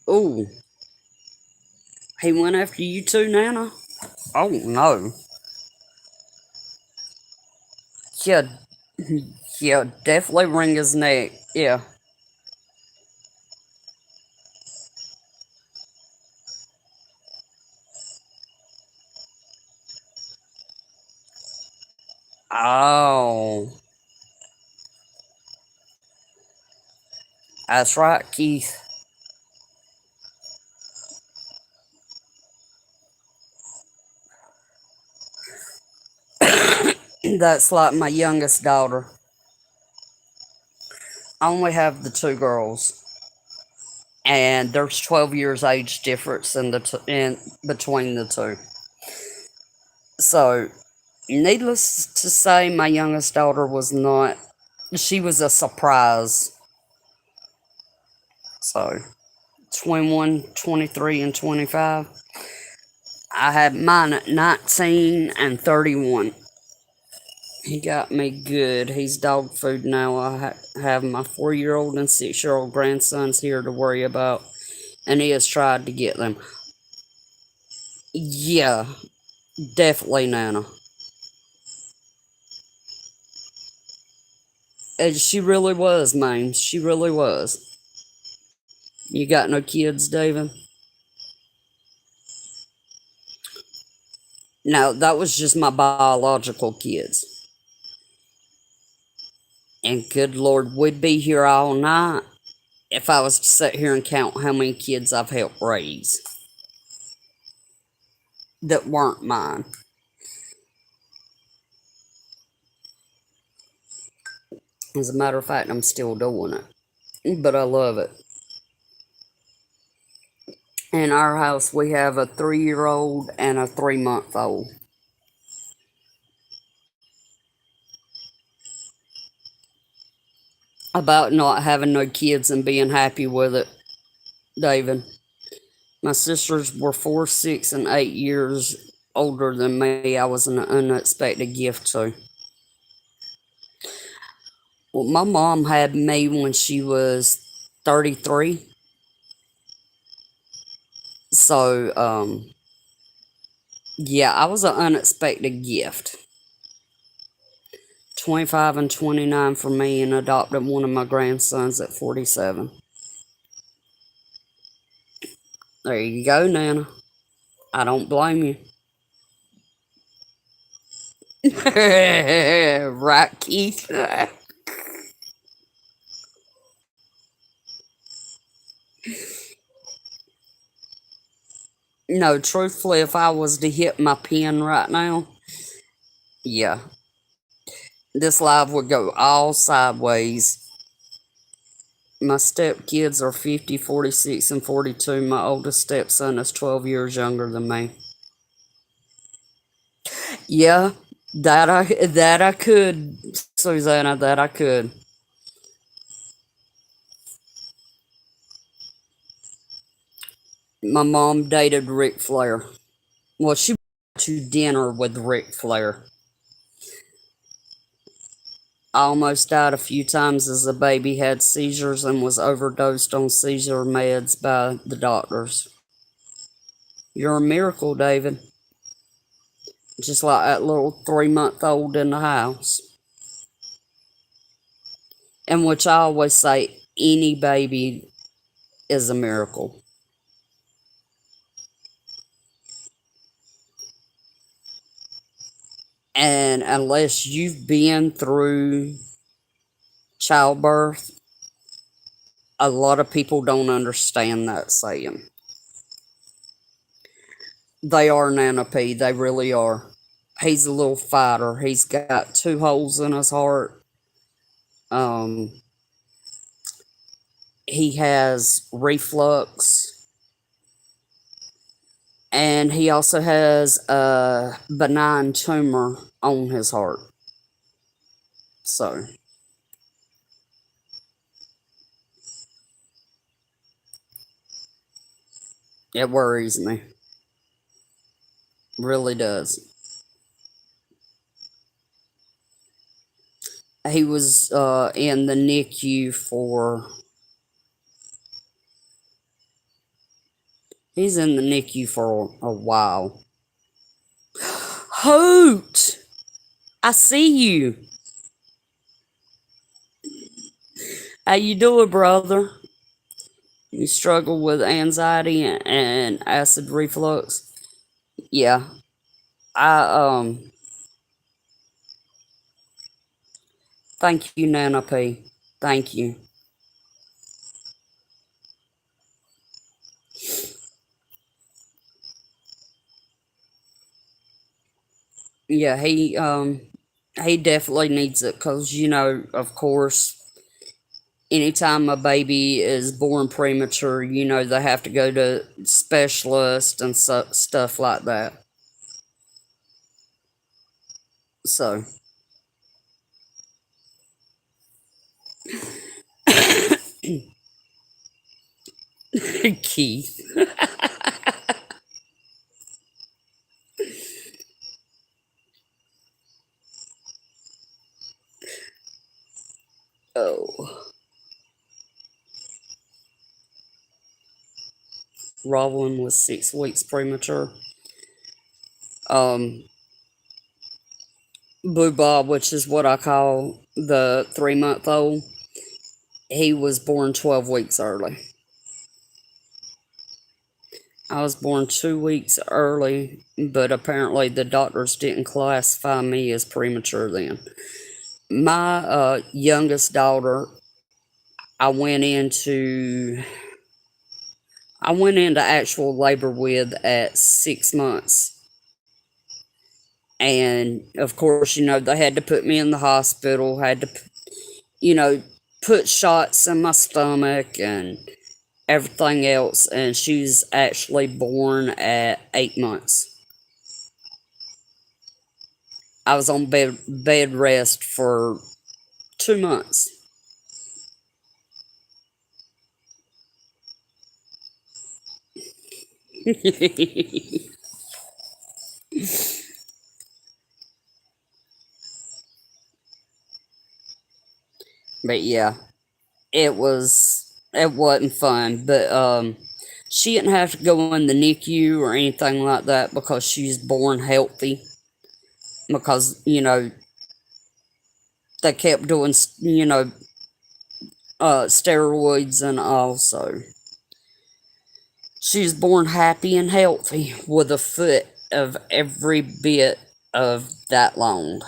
Oh, he went after you too, Nana? Oh no. Yeah, yeah, definitely wring his neck. Yeah. Oh, that's right, Keith. That's like my youngest daughter. I only have the two girls, and there's 12 years age difference in between the two. So, needless to say, my youngest daughter was not. She was a surprise. So, 21, 23, and 25. I had mine at 19 and 31. He got me good. He's dog food now. Have my 4-year old and 6-year old grandsons here to worry about, and he has tried to get them. Yeah, definitely, Nana. And she really was, man. She really was. You got no kids, David? No, that was just my biological kids. And good Lord, we'd be here all night if I was to sit here and count how many kids I've helped raise that weren't mine. As a matter of fact, I'm still doing it, but I love it. In our house, we have a 3-year old and a 3-month old. About not having no kids and being happy with it, David. My sisters were 4, 6, and 8 years older than me. I was an unexpected gift to. Well, my mom had me when she was 33. So, yeah, I was an unexpected gift. 25 and 29 for me, and adopted one of my grandsons at 47. There you go, Nana. I don't blame you. Right, Keith? No, truthfully, if I was to hit my pen right now, yeah, this live would go all sideways. My stepkids are 50, 46, and 42. My oldest stepson is 12 years younger than me. Yeah, that I could, Susanna, that I could. My mom dated Ric Flair. Well, she went to dinner with Ric Flair. I almost died a few times as a baby, had seizures, and was overdosed on seizure meds by the doctors. You're a miracle, David. Just like that little 3-month old in the house. And which I always say, any baby is a miracle. And unless you've been through childbirth, a lot of people don't understand that saying. They are Nana P. They really are. He's a little fighter. He's got 2 holes in his heart. Um, he has reflux, and he also has a benign tumor on his heart. So it worries me. Really does. He was in the NICU for. He's in the NICU for a while. Hoot! I see you. How you doing, brother? You struggle with anxiety and acid reflux? Yeah. I Thank you, Nana P. Thank you. Yeah, he definitely needs it because of course, anytime a baby is born premature, they have to go to specialists and stuff like that. So, Keith. Oh, Roland was 6 weeks premature. Um, Boo Bob, which is what I call the 3-month old, he was born 12 weeks early. I was born 2 weeks early, but apparently the doctors didn't classify me as premature then. My youngest daughter, I went into I went into actual labor with at 6 months. And of course, they had to put me in the hospital, had to, you know, put shots in my stomach and everything else. And she's actually born at 8 months. I was on bed rest for 2 months. But yeah, it wasn't fun. But she didn't have to go in the NICU or anything like that because she's born healthy. Because they kept doing steroids and all, so she's born happy and healthy with a foot of every bit of that long.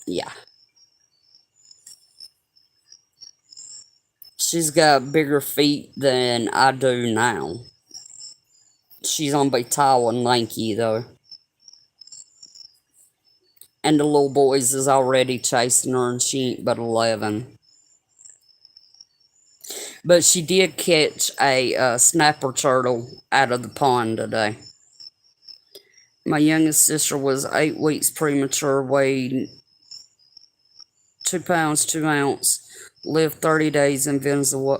Yeah. She's got bigger feet than I do now. She's gonna be tall and lanky though. And the little boys is already chasing her and she ain't but 11. But she did catch a snapper turtle out of the pond today. My youngest sister was 8 weeks premature, weighed 2 pounds 2 ounces, lived 30 days in Venezuela.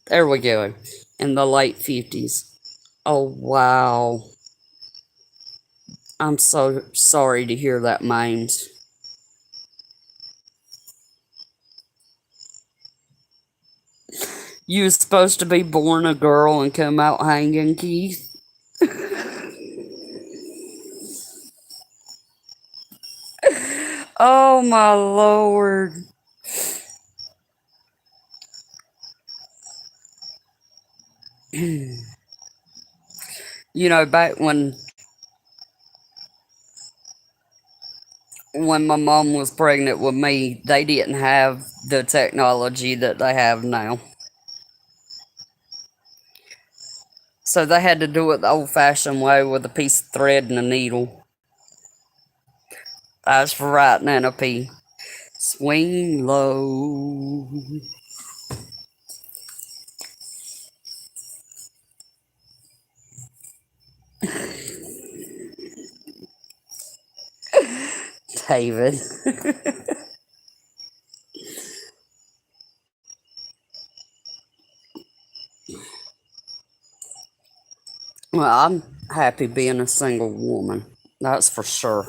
There we go. In the late 50s. Oh, wow. I'm so sorry to hear that, Maines. You was supposed to be born a girl and come out hanging, Keith. Oh, my Lord. Back when my mom was pregnant with me, they didn't have the technology that they have now. So they had to do it the old fashioned way with a piece of thread and a needle. That's right, Nana P. Swing low. David. Well, I'm happy being a single woman. That's for sure.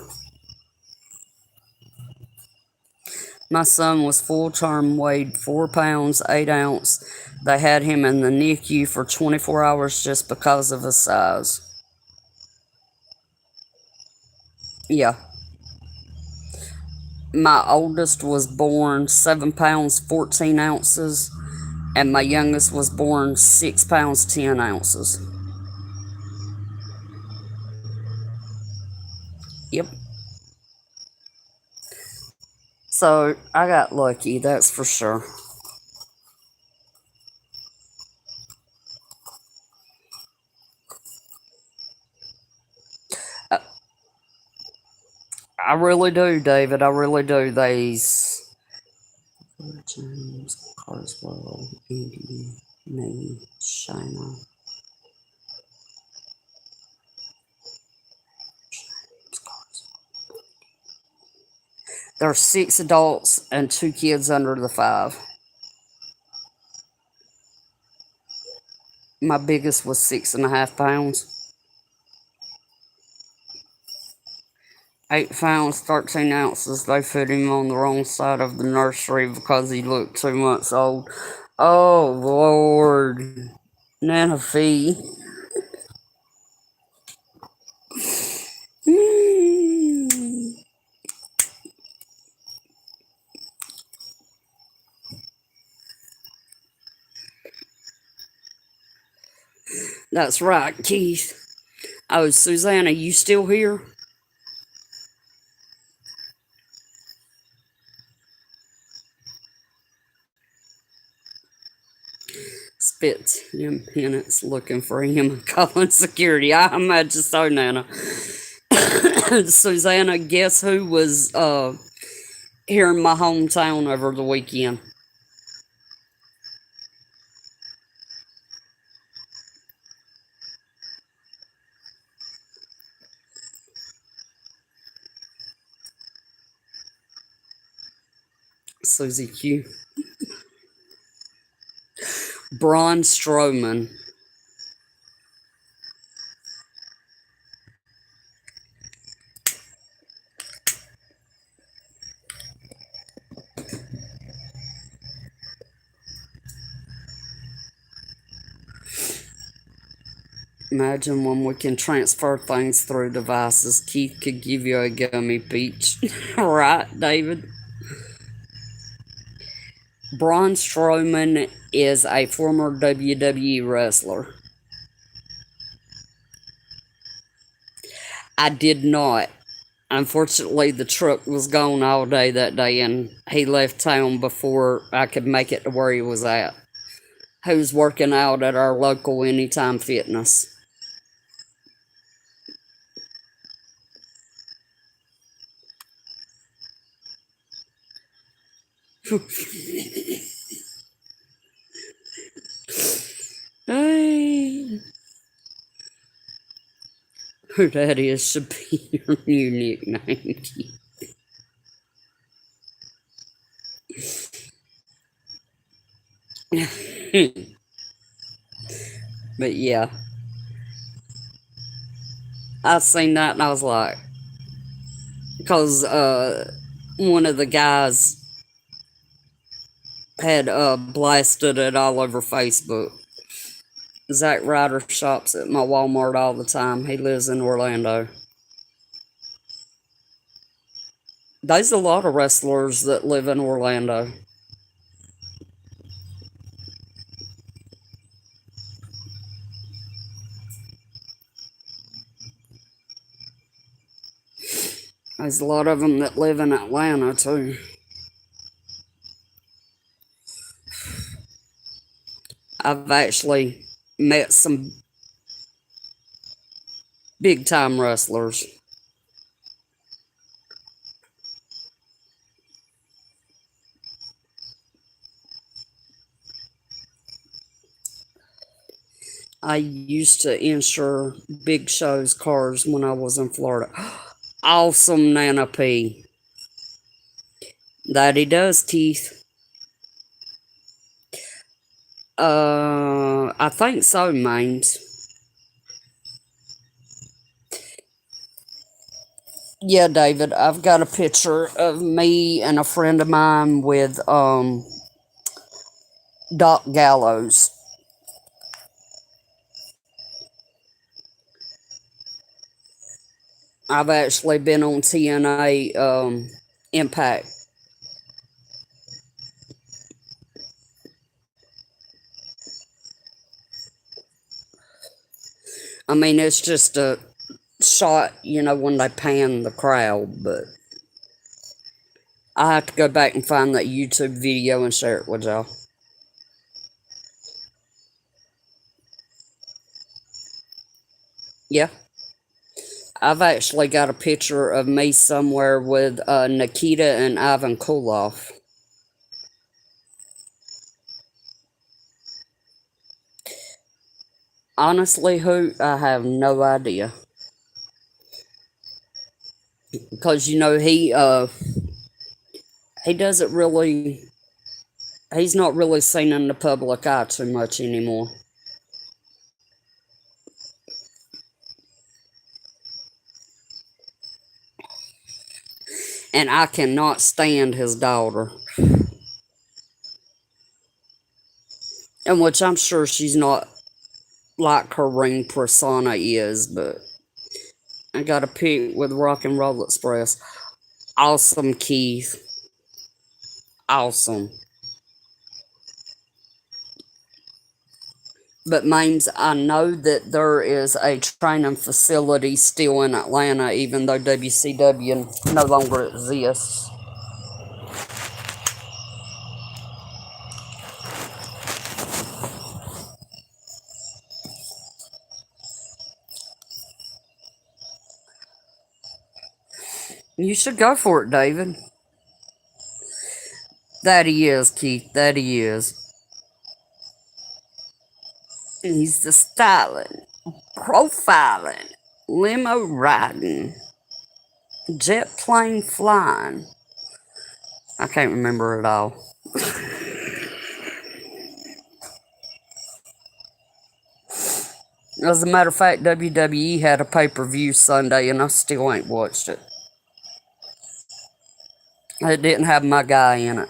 My son was full term, weighed 4 pounds 8 ounces. They had him in the NICU for 24 hours just because of his size. Yeah. My oldest was born 7 pounds 14 ounces, and my youngest was born 6 pounds 10 ounces. Yep. So I got lucky, that's for sure. I, I really do, David. I really do. These James Carswell, Andy, me, Shina. There are 6 adults and 2 kids under the 5. My biggest was 6.5 pounds. 8 pounds, 13 ounces. They put him on the wrong side of the nursery because he looked 2 months old. Oh, Lord. Nana Fee. Mm. That's right, Keith. Oh, Susanna, you still here? Spit him penance looking for him calling security. I imagine so, Nana. Susanna, guess who was here in my hometown over the weekend? Susie Q. Braun Strowman. Imagine when we can transfer things through devices. Keith could give you a gummy peach. Right, David? Braun Strowman is a former WWE wrestler. I did not. Unfortunately, the truck was gone all day that day, and he left town before I could make it to where he was at. He was working out at our local Anytime Fitness. Hey, who that is should be your new nickname. But yeah, I seen that and I was like, because one of the guys had blasted it all over Facebook. Zack Ryder shops at my Walmart all the time. He lives in Orlando. There's a lot of wrestlers that live in Orlando. There's a lot of them that live in Atlanta too. I've actually met some big time wrestlers. I used to insure Big Show's cars when I was in Florida. Awesome, Nana P. That he does, Keith. I think so, Mames. Yeah, David, I've got a picture of me and a friend of mine with Doc Gallows. I've actually been on TNA Impact. I mean, it's just a shot, when they pan the crowd, but I have to go back and find that YouTube video and share it with y'all. Yeah. I've actually got a picture of me somewhere with Nikita and Ivan Koloff. Honestly, who? I have no idea. Because, he doesn't really, he's not really seen in the public eye too much anymore. And I cannot stand his daughter. And which I'm sure she's not like her ring persona is, but I got a pic with Rock and Roll Express. Awesome, Keith. Awesome. But Mames, I know that there is a training facility still in Atlanta, even though WCW no longer exists. You should go for it, David. That he is, Keith. That he is. He's the styling, profiling, limo riding, jet plane flying. I can't remember it all. As a matter of fact, WWE had a pay-per-view Sunday, and I still ain't watched it. It didn't have my guy in it.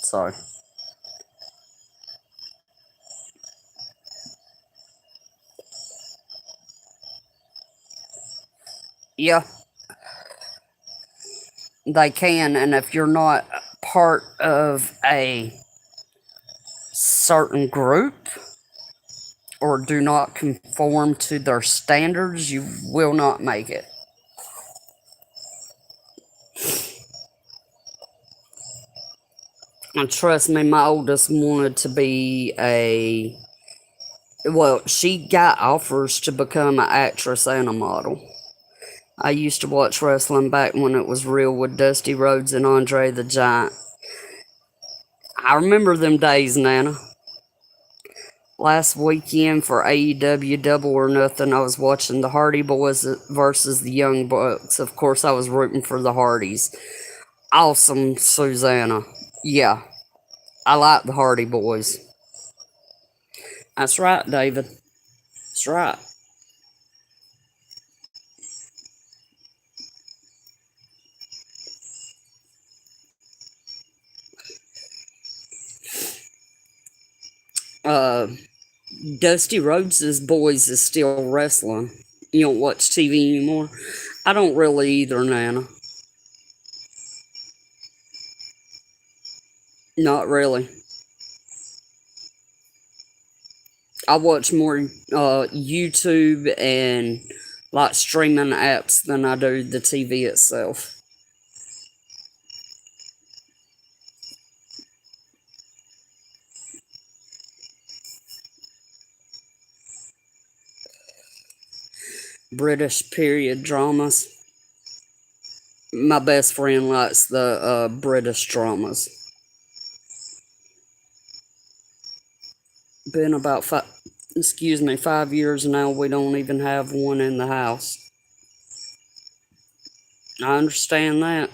So, yeah, they can. And if you're not part of a certain group or do not conform to their standards, you will not make it. And trust me, my oldest wanted to be she got offers to become an actress and a model. I used to watch wrestling back when it was real with Dusty Rhodes and Andre the Giant. I remember them days, Nana. Last weekend for AEW Double or Nothing, I was watching the Hardy Boys versus the Young Bucks. Of course, I was rooting for the Hardys. Awesome, Susanna. Yeah, I like the Hardy Boys. That's right, David. That's right. Dusty Rhodes' Boys is still wrestling. You don't watch TV anymore? I don't really either, Nana. Not really. I watch more YouTube and like streaming apps than I do the TV itself. British period dramas. My best friend likes the British dramas. Been about 5 years now. We don't even have one in the house. I understand that.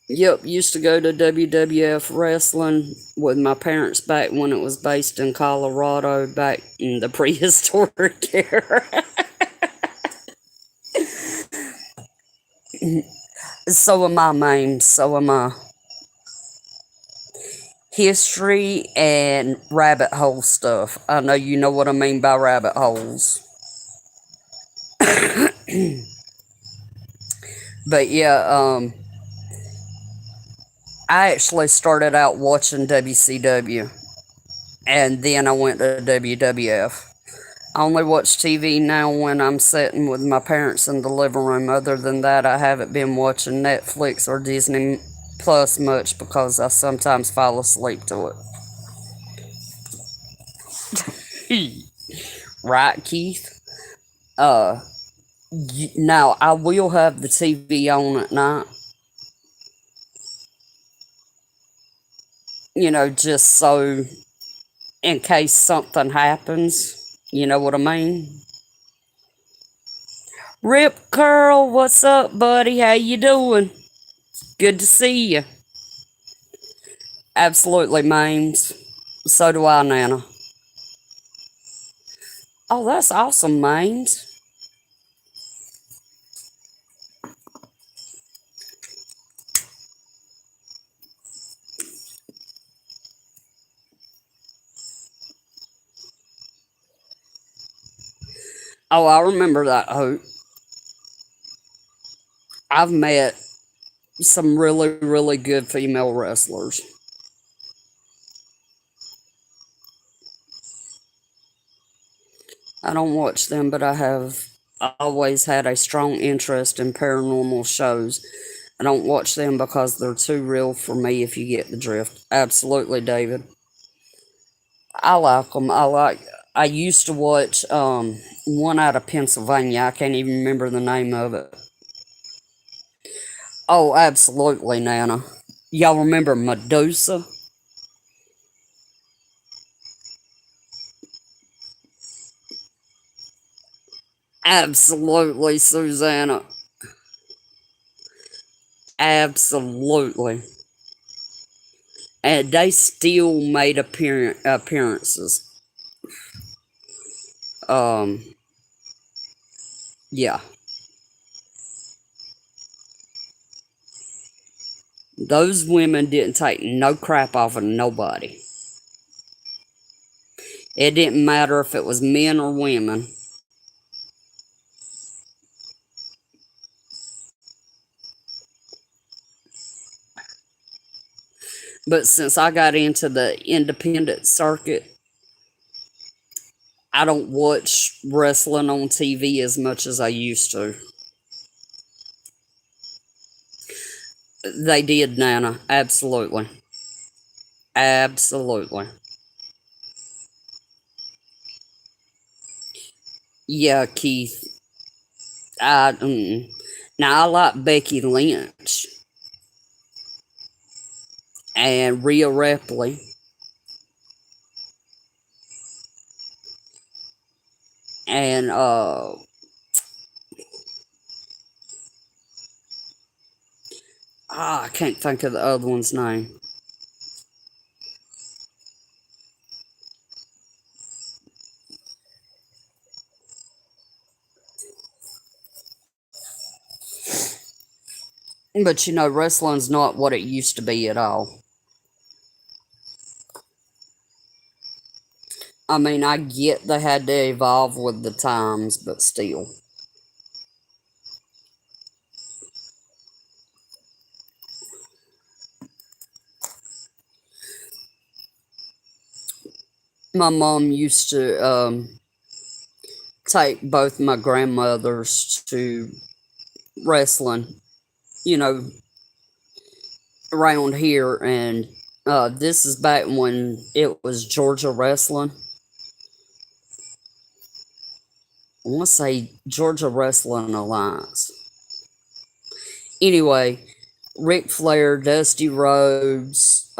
Yep, used to go to WWF wrestling with my parents back when it was based in Colorado, back in the prehistoric era. So am I, man. So am I. History and rabbit hole stuff. I know you know what I mean by rabbit holes. But yeah, I actually started out watching WCW, and then I went to WWF. I only watch TV now when I'm sitting with my parents in the living room. Other than that, I haven't been watching Netflix or Disney Plus much because I sometimes fall asleep to it. Right, Keith? Uh, Now I will have the TV on at night, just so in case something happens. You know what I mean? Rip Curl, what's up, buddy? How you doing? Good to see you. Absolutely, Mames. So do I, Nana. Oh, that's awesome, Mames. Oh, I remember that, Hope. I've met some really, really good female wrestlers. I don't watch them, but I have always had a strong interest in paranormal shows. I don't watch them because they're too real for me, if you get the drift. Absolutely, David. I like them. I used to watch one out of Pennsylvania. I can't even remember the name of it. Oh, absolutely, Nana. Y'all remember Medusa? Absolutely, Susanna. Absolutely. And they still made appearances. Um, yeah. Those women didn't take no crap off of nobody. It didn't matter if it was men or women. But since I got into the independent circuit, I don't watch wrestling on TV as much as I used to. They did, Nana. Absolutely. Absolutely. Yeah, Keith. I, Now, I like Becky Lynch and Rhea Ripley. And, I can't think of the other one's name. But wrestling's not what it used to be at all. I mean, I get they had to evolve with the times, but still. My mom used to take both my grandmothers to wrestling, you know, around here. And this is back when it was Georgia Wrestling. I want to say Georgia Wrestling Alliance. Anyway, Ric Flair, Dusty Rhodes,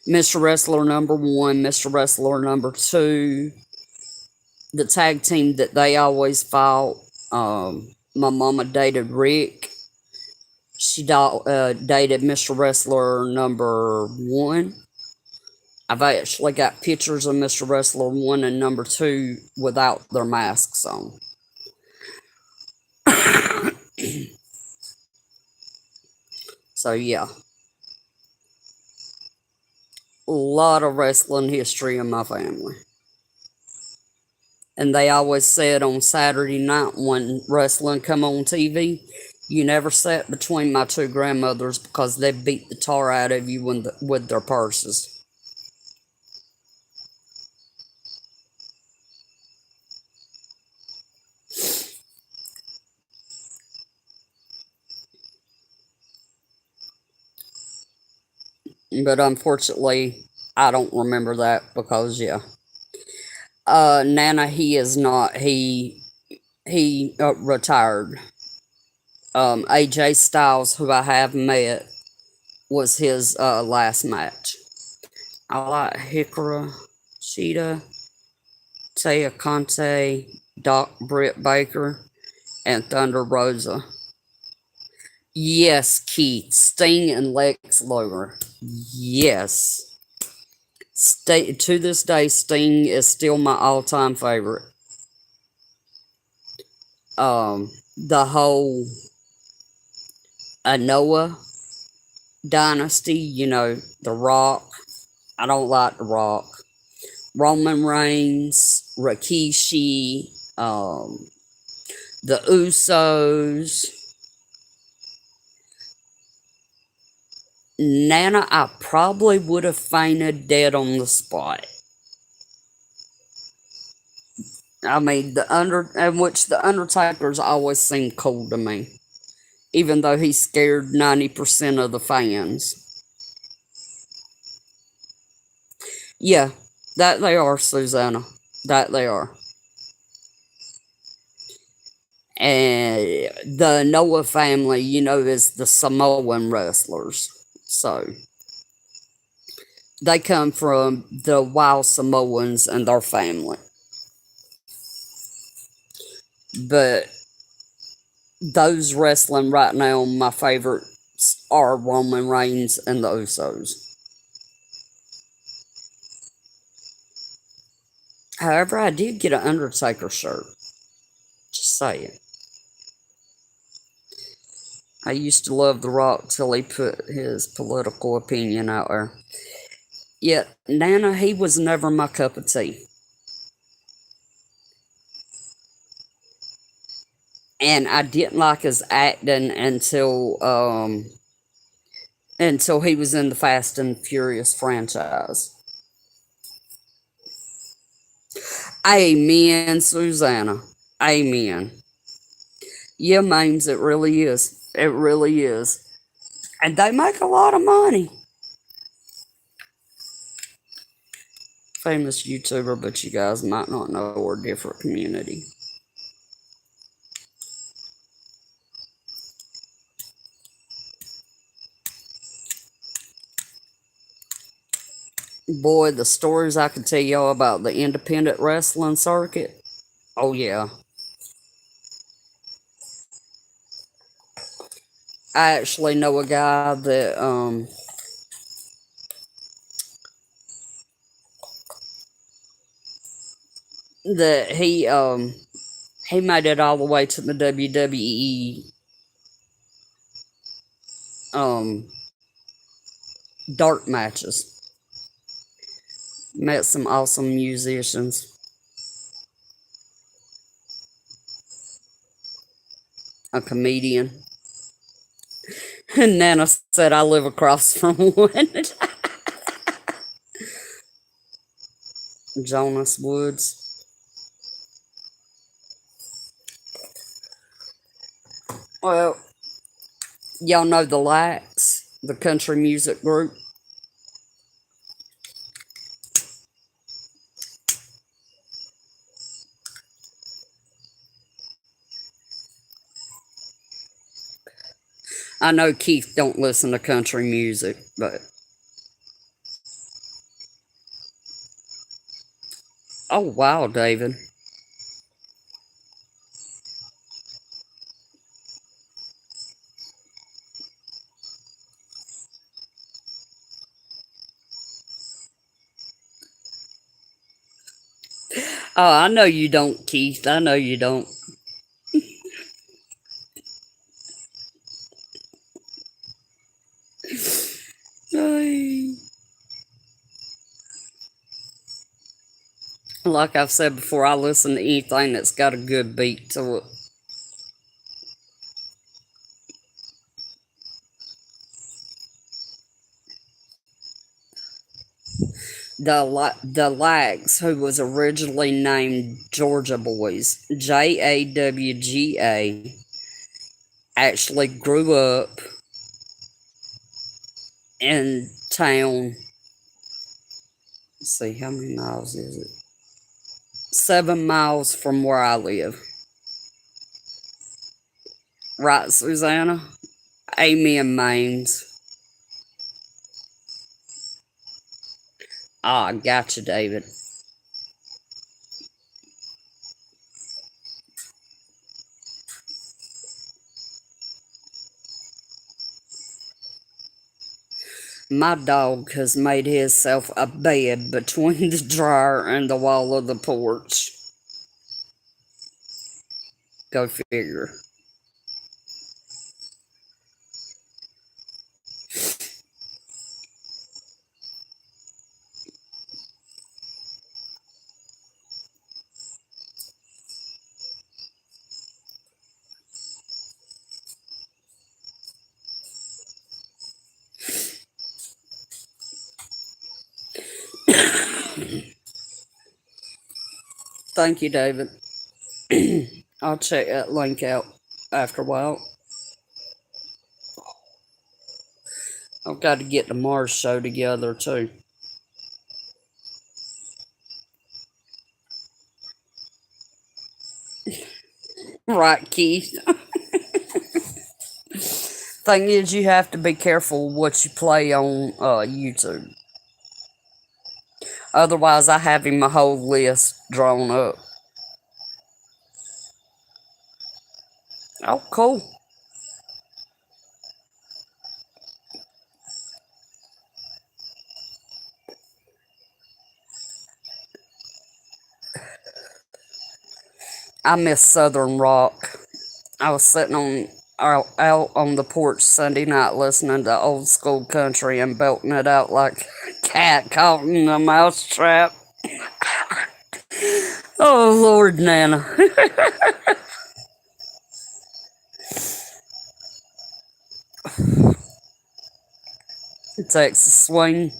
Mr. Wrestler number one, Mr. Wrestler number two, the tag team that they always fought. My mama dated Rick. She dated Mr. Wrestler number one. I've actually got pictures of Mr. Wrestler one and number two without their masks on. So, yeah, a lot of wrestling history in my family. And they always said on Saturday night when wrestling come on TV, you never sat between my two grandmothers because they beat the tar out of you with their purses. but unfortunately, I don't remember that because yeah. Nana, he is not. He retired. AJ Styles, who I have met, was his last match. I like Hikaru, Cheetah, Taya Conte, Doc Britt Baker, and Thunder Rosa. Yes, Keith, Sting and Lex Luger. Yes. To this day, Sting is still my all-time favorite. The whole Anoa dynasty, The Rock. I don't like The Rock. Roman Reigns, Rikishi, the Usos. Nana, I probably would have fainted dead on the spot. I mean, in which the Undertaker's always seemed cool to me, even though he scared 90% of the fans. Yeah, that they are, Susanna. That they are. And the Noah family, is the Samoan wrestlers. So they come from the wild Samoans and their family. But those wrestling right now, my favorites are Roman Reigns and the Usos. However, I did get an Undertaker shirt. Just saying. I used to love The Rock till he put his political opinion out there. Yet, Nana, he was never my cup of tea. And I didn't like his acting until he was in the Fast and Furious franchise. Amen, Susanna. Amen. Yeah, memes, it really is. It really is. And they make a lot of money. Famous YouTuber, but you guys might not know we're a different community. Boy, the stories I could tell y'all about the independent wrestling circuit. Oh yeah. I actually know a guy that he made it all the way to the WWE um dark matches. Met some awesome musicians. A comedian. And Nana said I live across from one. Jonas Woods. Well, y'all know the Lax, the country music group. I know Keith don't listen to country music, but oh wow, David. Oh, I know you don't, Keith. I know you don't. Ay. Like I've said before, I listen to anything that's got a good beat to it. The Lags, who was originally named Georgia Boys, JAWGA, actually grew up in town. Let's see, how many miles is it? 7 miles from where I live. Right, Susanna? Amen, Mains. Ah, gotcha, David. My dog has made himself a bed between the dryer and the wall of the porch. Go figure. Thank you, David. I'll check that link out after a while. I've got to get the Mars show together too. Right, Keith. Thing is, you have to be careful what you play on YouTube. Otherwise, I have him a whole list drawn up. Oh, cool. I miss Southern rock. I was sitting out on the porch Sunday night listening to old school country and belting it out like a cat caught in a mousetrap. Oh, Lord, Nana. Texas swing.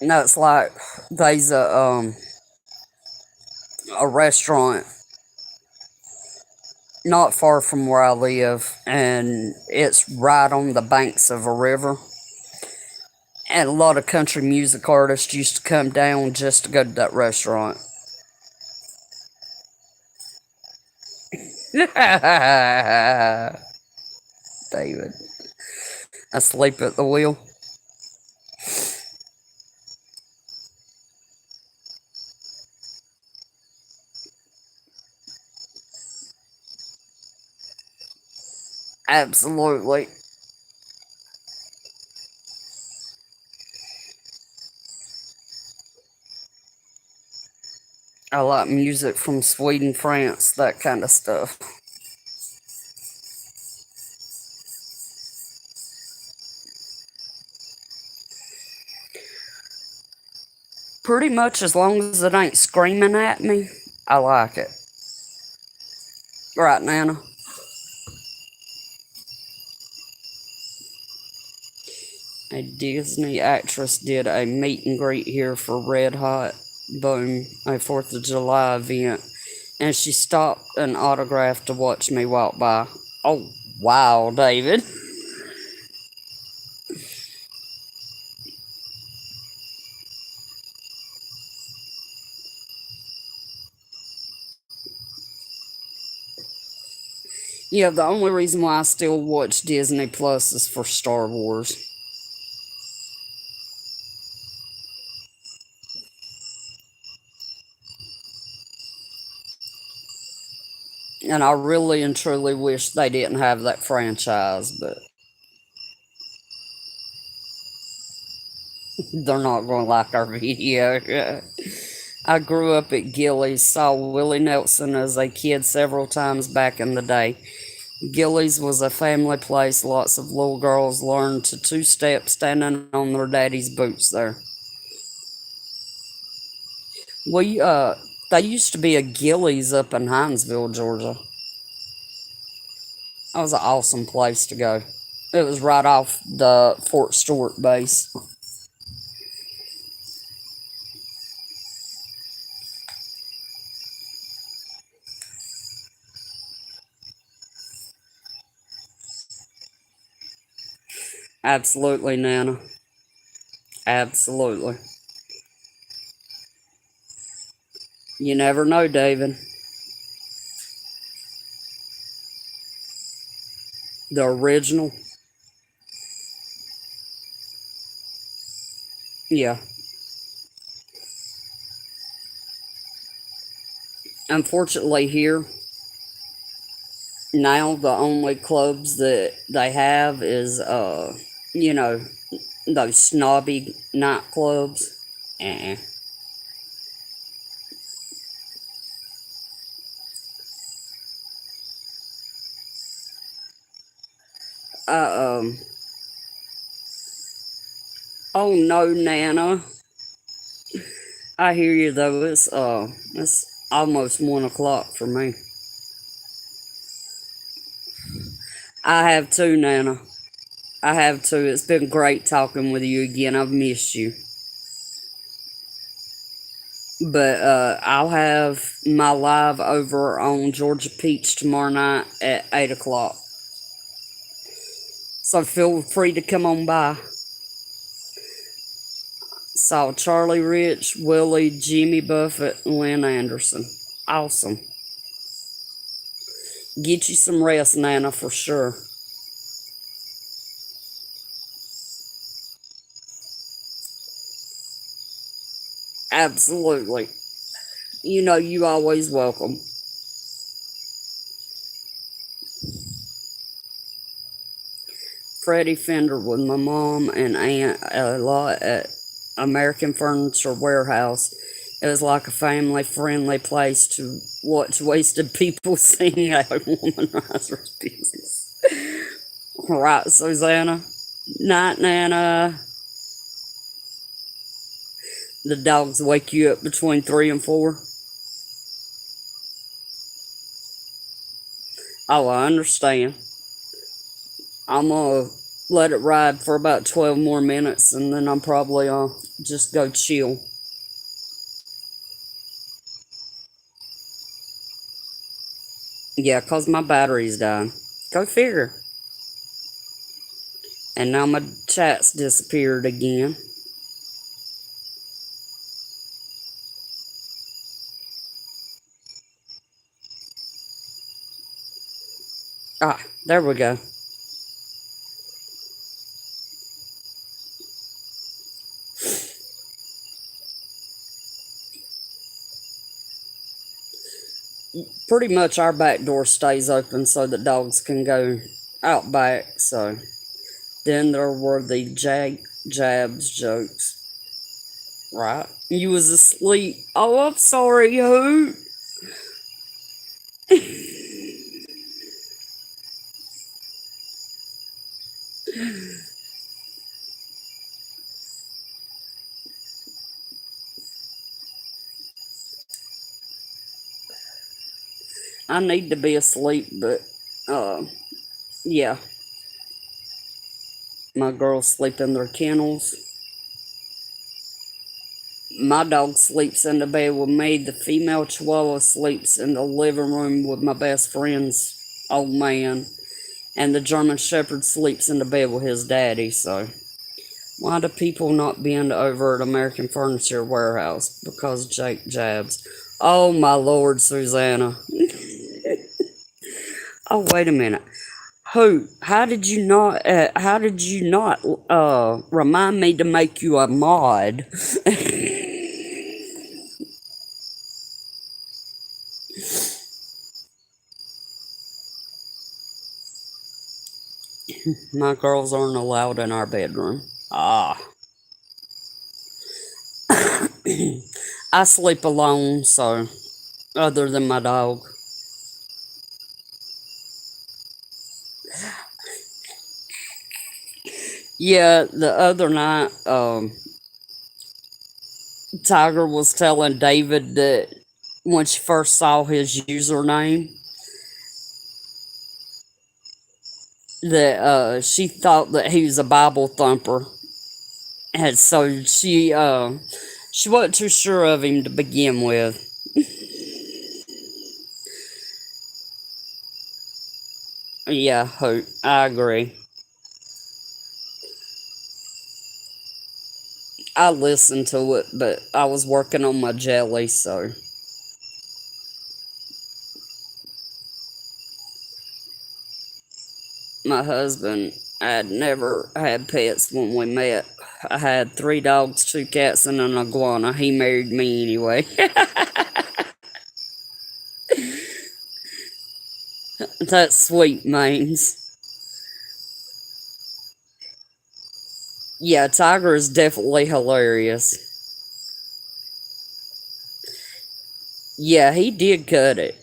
No, it's like there's a restaurant not far from where I live, and it's right on the banks of a river. And a lot of country music artists used to come down just to go to that restaurant. David, asleep at the wheel. Absolutely. I like music from Sweden, France, that kind of stuff. Pretty much as long as it ain't screaming at me, I like it. Right, Nana? A Disney actress did a meet and greet here for Red Hot Boom, a 4th of July event, and she stopped and autographed to watch me walk by. Oh, wow, David. Yeah, the only reason why I still watch Disney Plus is for Star Wars. And I really and truly wish they didn't have that franchise, but they're not going to like our video. I grew up at Gillies, saw Willie Nelson as a kid several times back in the day. Gillies was a family place. Lots of little girls learned to two-step standing on their daddy's boots there. We, there used to be a Gillies up in Hinesville, Georgia. That was an awesome place to go. It was right off the Fort Stewart base. Absolutely, Nana. Absolutely. You never know, David. The original. Yeah. Unfortunately, here now the only clubs that they have is you know, those snobby nightclubs. Eh. Um. Oh no, Nana. I hear you though. It's almost 1 o'clock for me. I have too, Nana. I have too. It's been great talking with you again. I've missed you. But I'll have my live over on Georgia Peach tomorrow night at 8 o'clock. So feel free to come on by. Saw Charlie Rich, Willie, Jimmy Buffett, and Lynn Anderson. Awesome. Get you some rest, Nana, for sure. Absolutely. You know you always welcome. Freddie Fender with my mom and aunt a lot at American Furniture Warehouse. It was like a family friendly place to watch wasted people sing a womanizer's business. Right, Susanna? Night, Nana. The dogs wake you up between 3 and 4. Oh, I understand. I'm gonna let it ride for about 12 more minutes and then I'm probably just go chill. Yeah, 'cause my battery's dying. Go figure. And now my chat's disappeared again. Ah, there we go. Pretty much our back door stays open so the dogs can go out back. So then there were the jabs jokes. Right? You was asleep. Oh, I'm sorry, who? I need to be asleep, but uh, yeah, my girls sleep in their kennels. My dog sleeps in the bed with me. The female chihuahua sleeps in the living room with my best friend's old man. And the German Shepherd sleeps in the bed with his daddy. So, why do people not bend over at American Furniture Warehouse? Because Jake jabs. Oh, my Lord, Susanna. Oh, wait a minute. Who? How did you not? How did you not remind me to make you a mod? My girls aren't allowed in our bedroom. Ah, I sleep alone, so other than my dog. Yeah, the other night, Tiger was telling David that when she first saw his username, that she thought that he was a Bible thumper, and so she wasn't too sure of him to begin with. Yeah, I agree. I listened to it, but I was working on my jelly, so my husband had never had pets when we met. I had 3 dogs, 2 cats, and an iguana. He married me anyway. That's sweet, Mains. Yeah, Tiger is definitely hilarious. Yeah, he did cut it.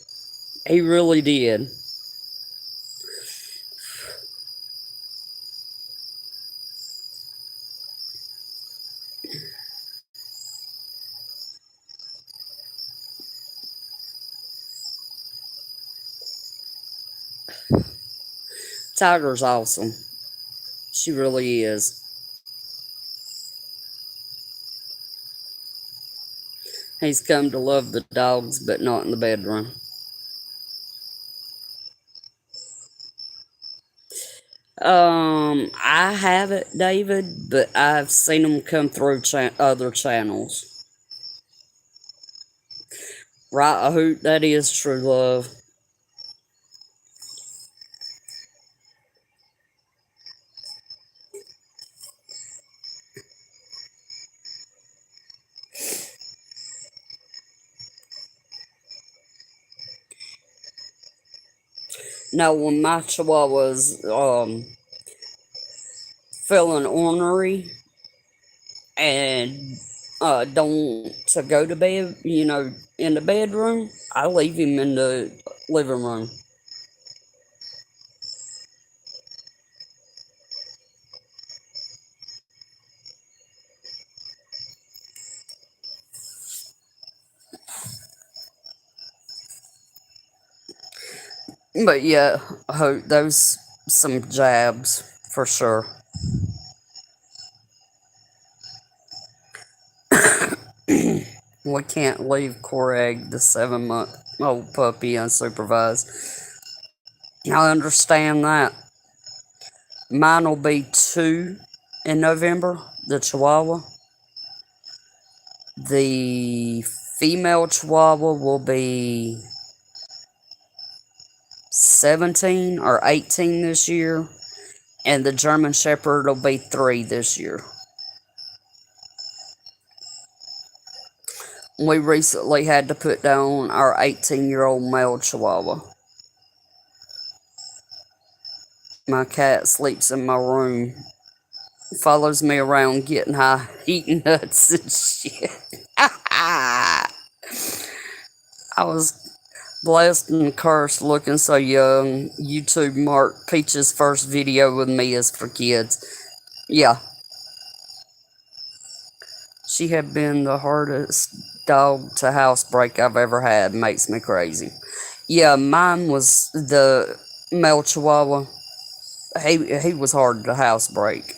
He really did. Tiger's awesome. She really is. He's come to love the dogs, but not in the bedroom. I haven't, David, but I've seen them come through other channels. Right, a hoot, that is true love. Now, when my chihuahuas feeling ornery and don't want to go to bed, in the bedroom, I leave him in the living room. But yeah, those some jabs for sure. We can't leave Coreg, the 7-month-old puppy, unsupervised. I understand that. Mine will be 2 in November, the Chihuahua. The female Chihuahua will be 17 or 18 this year, and the German Shepherd will be 3 this year. We recently had to put down our 18-year-old male Chihuahua. My cat sleeps in my room, follows me around getting high, eating nuts and shit. I was blessed and cursed looking so young. YouTube marked Peach's first video with me as for kids. Yeah, she had been the hardest dog to housebreak I've ever had. Makes me crazy. Yeah, mine was the male Chihuahua. He was hard to housebreak.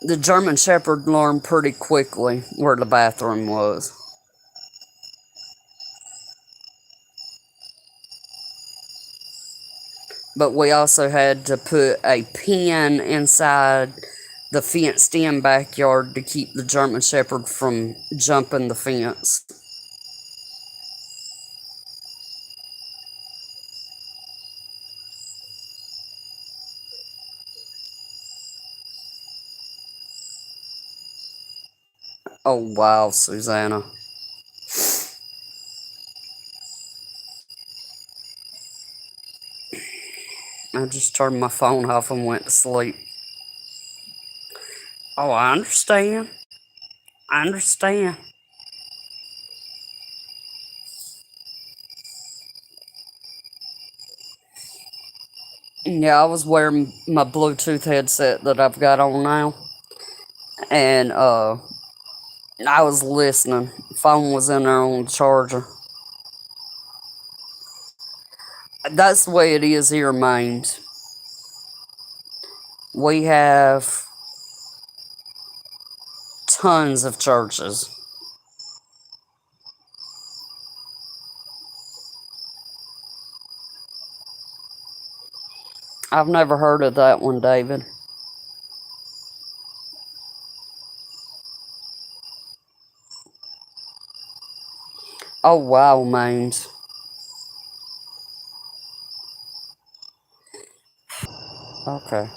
The German Shepherd learned pretty quickly where the bathroom was. But we also had to put a pen inside the fenced in backyard to keep the German Shepherd from jumping the fence. Oh, wow, Susanna. I just turned my phone off and went to sleep. Oh, I understand. I understand. Yeah, I was wearing my Bluetooth headset that I've got on now, and I was listening. Phone was in there on the charger. That's the way it is here, Maine. We have tons of churches. I've never heard of that one, David. Oh, wow, Maine. Okay.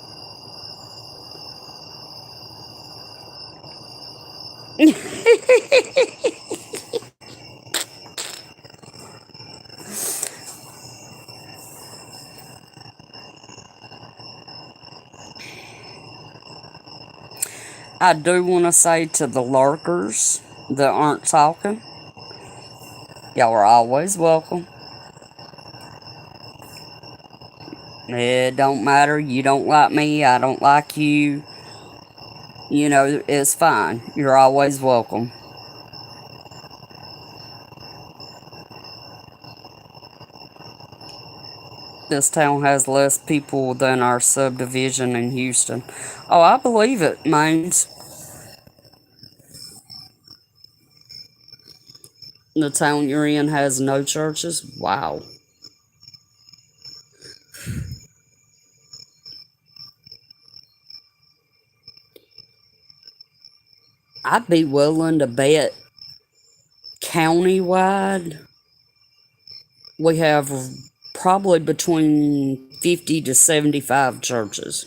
I do want to say to the lurkers that aren't talking, y'all are always welcome. It don't matter. You don't like me. I don't like you. You know, it's fine. You're always welcome. This town has less people than our subdivision in Houston. Oh, I believe it, Maines. The town you're in has no churches? Wow. I'd be willing to bet countywide we have probably between 50 to 75 churches.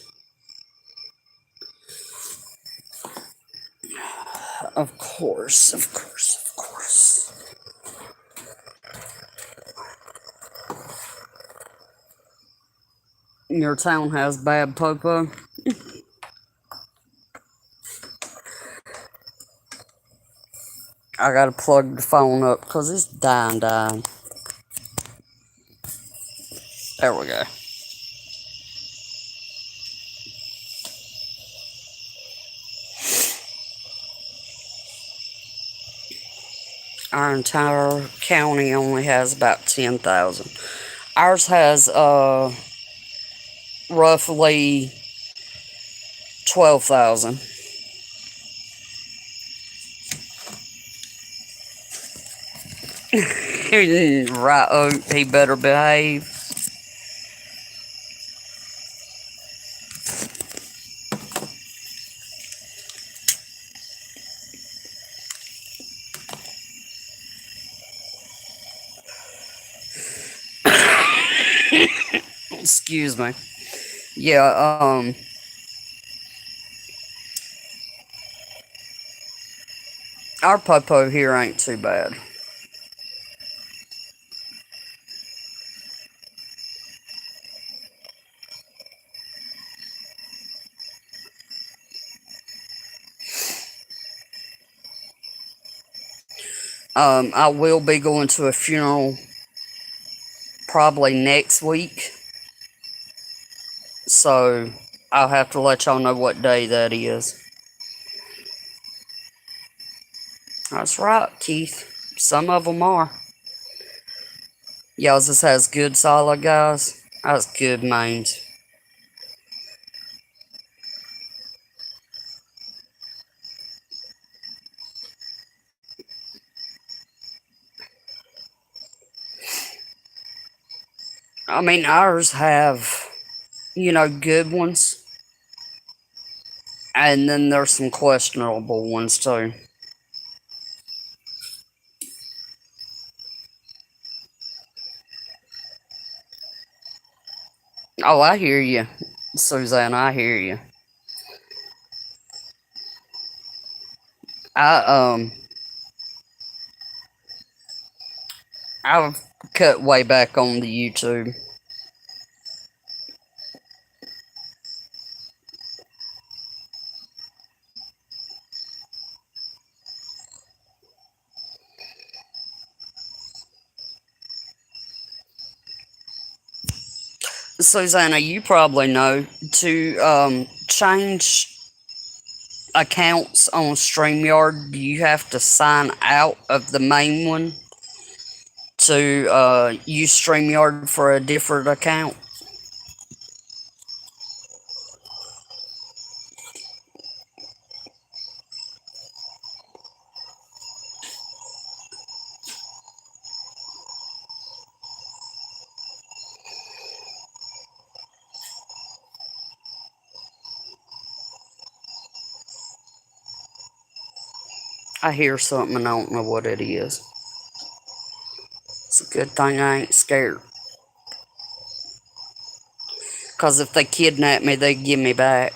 Of course, of course, of course. Your town has bad popo? I gotta plug the phone up because it's dying. There we go. Our entire county only has about 10,000. Ours has roughly 12,000. Right, oh, he better behave. Excuse me. Yeah, our popo here ain't too bad. I will be going to a funeral probably next week, so I'll have to let y'all know what day that is. That's right, Keith. Some of them are. Y'all just has good solid guys. That's good names. I mean, ours have, good ones, and then there's some questionable ones too. Oh, I hear you, Suzanne. I hear you. I I've cut way back on the YouTube. Susanna, you probably know to change accounts on StreamYard, you have to sign out of the main one to use StreamYard for a different account. I hear something and I don't know what it is. It's a good thing I ain't scared. Because if they kidnap me, they give me back.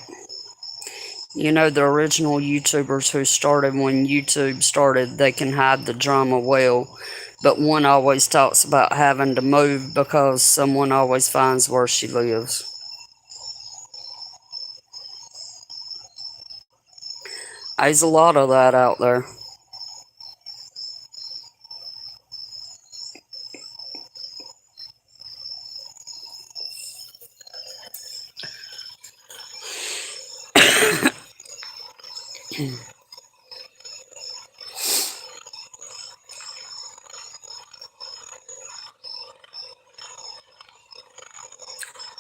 You know, the original YouTubers who started when YouTube started, they can hide the drama well. But one always talks about having to move because someone always finds where she lives. There's a lot of that out there.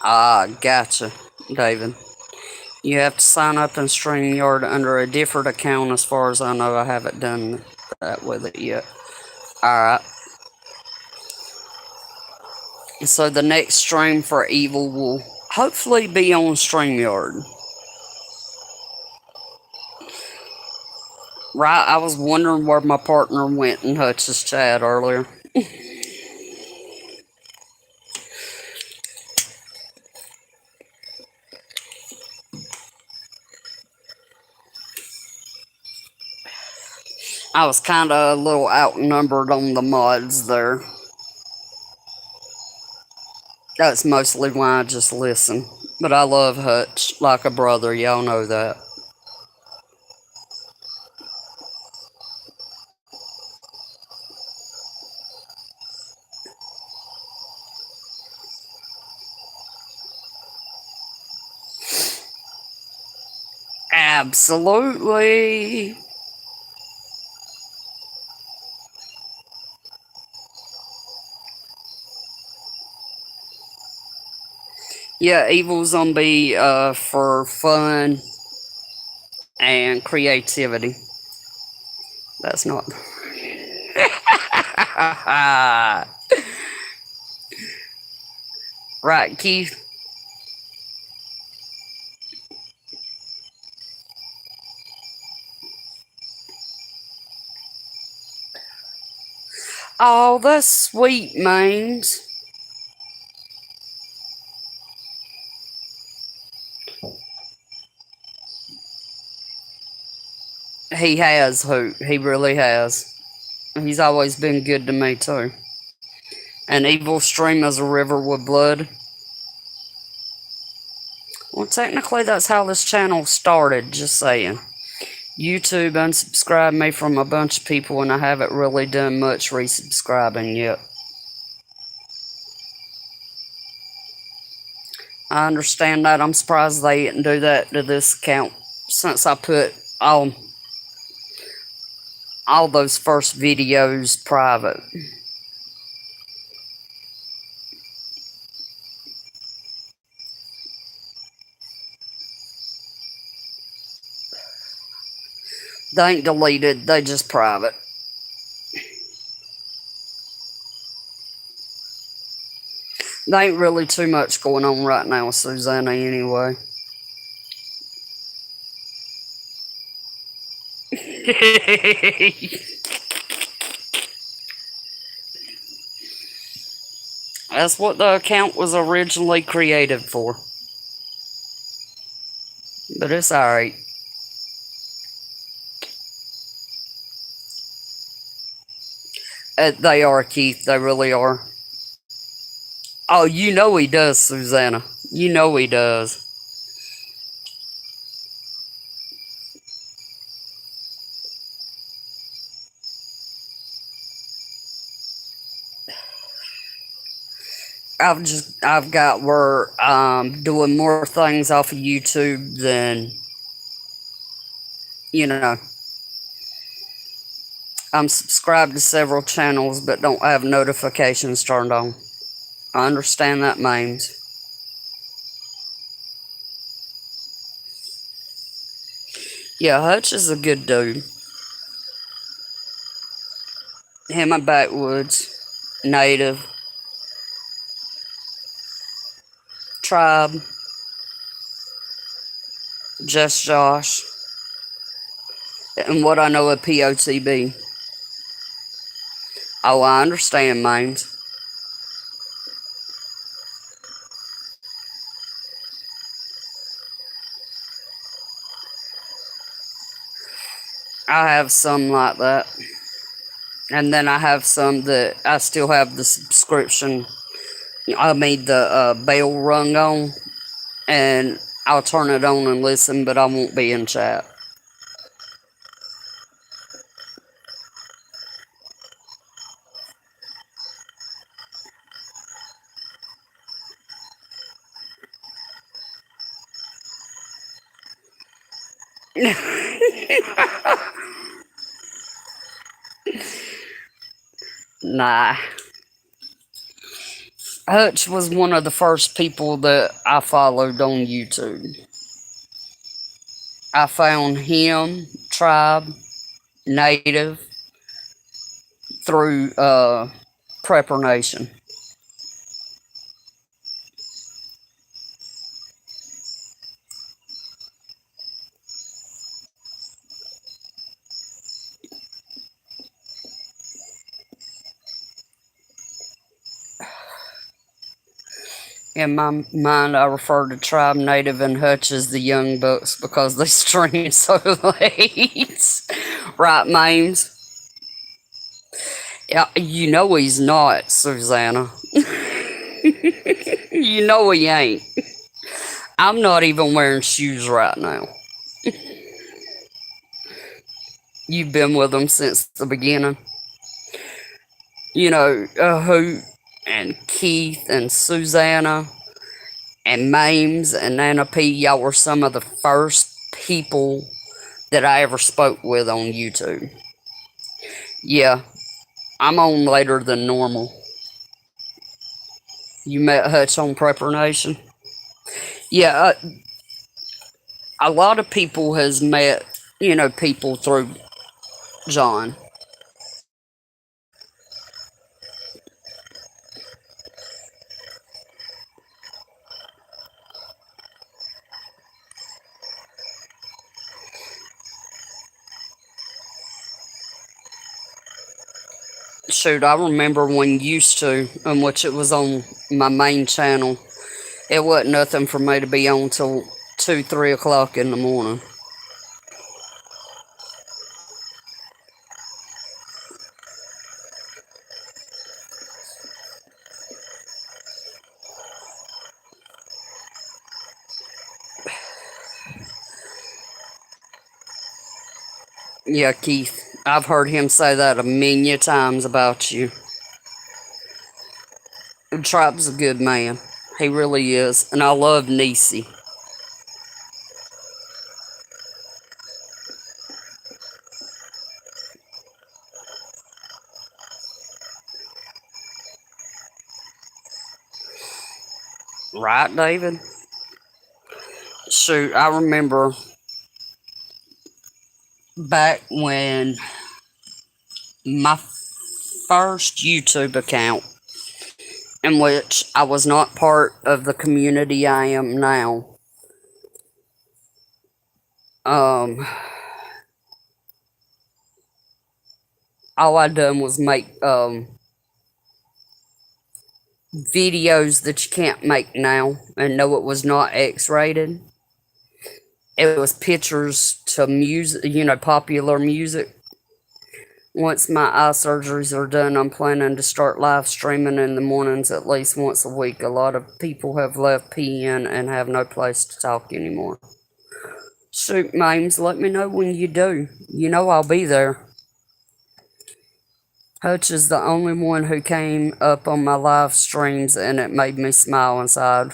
Ah, gotcha, David. You have to sign up in StreamYard under a different account as far as I know. I haven't done that with it yet. Alright. So the next stream for Evil will hopefully be on StreamYard. Right, I was wondering where my partner went in Hutch's chat earlier. I was kind of a little outnumbered on the mods there. That's mostly why I just listen. But I love Hutch like a brother, y'all know that. Absolutely. Yeah, Evil Zombie for fun and creativity. That's not. Right, Keith? Oh, that's sweet, Mains. He has, Hoot. He really has. He's always been good to me, too. An evil stream as a river with blood. Well, technically, that's how this channel started, just saying. YouTube unsubscribed me from a bunch of people, and I haven't really done much resubscribing yet. I understand that. I'm surprised they didn't do that to this account since I put all those first videos private. They ain't deleted, they just private. There ain't really too much going on right now with Susanna anyway. That's what the account was originally created for. But it's alright. They are, Keith. They really are. Oh, you know he does, Susanna. You know he does. I've got we're doing more things off of YouTube than, you know, I'm subscribed to several channels but don't have notifications turned on. I understand that means. Yeah, Hutch is a good dude. Him and Backwoods, Native, Tribe, Just Josh, and what I know of POTB. Oh, I understand, Mains. I have some like that. And then I have some that I still have the subscription. I made the bell rung on, and I'll turn it on and listen, but I won't be in chat. Nah. Hutch was one of the first people that I followed on YouTube. I found him, Tribe, Native, through Prepper Nation. In my mind, I refer to Tribe, Native, and Hutch as the Young Bucks because they stream so late. Right, Mames? Yeah, you know he's not, Susanna. You know he ain't. I'm not even wearing shoes right now. You've been with him since the beginning. You know, Hoot and Keith and Susanna and Mames and Nana P, y'all were some of the first people that I ever spoke with on YouTube. Yeah, I'm on later than normal. You met Hutch on Prepper Nation? Yeah, a lot of people has met, people through John. Shoot, I remember when used to, in which it was on my main channel. It wasn't nothing for me to be on till 2, 3 o'clock in the morning. Yeah, Keith, I've heard him say that a million times about you. Tribe's a good man. He really is. And I love Niecy. Right, David? Shoot, I remember back when my first YouTube account, in which I was not part of the community I am now. All I done was make videos that you can't make now, and no, it was not X-rated. It was pictures to music, popular music. Once my eye surgeries are done, I'm planning to start live streaming in the mornings at least once a week. A lot of people have left PN and have no place to talk anymore. Shoot, Mames, let me know when you do. You know I'll be there. Hutch is the only one who came up on my live streams and it made me smile inside.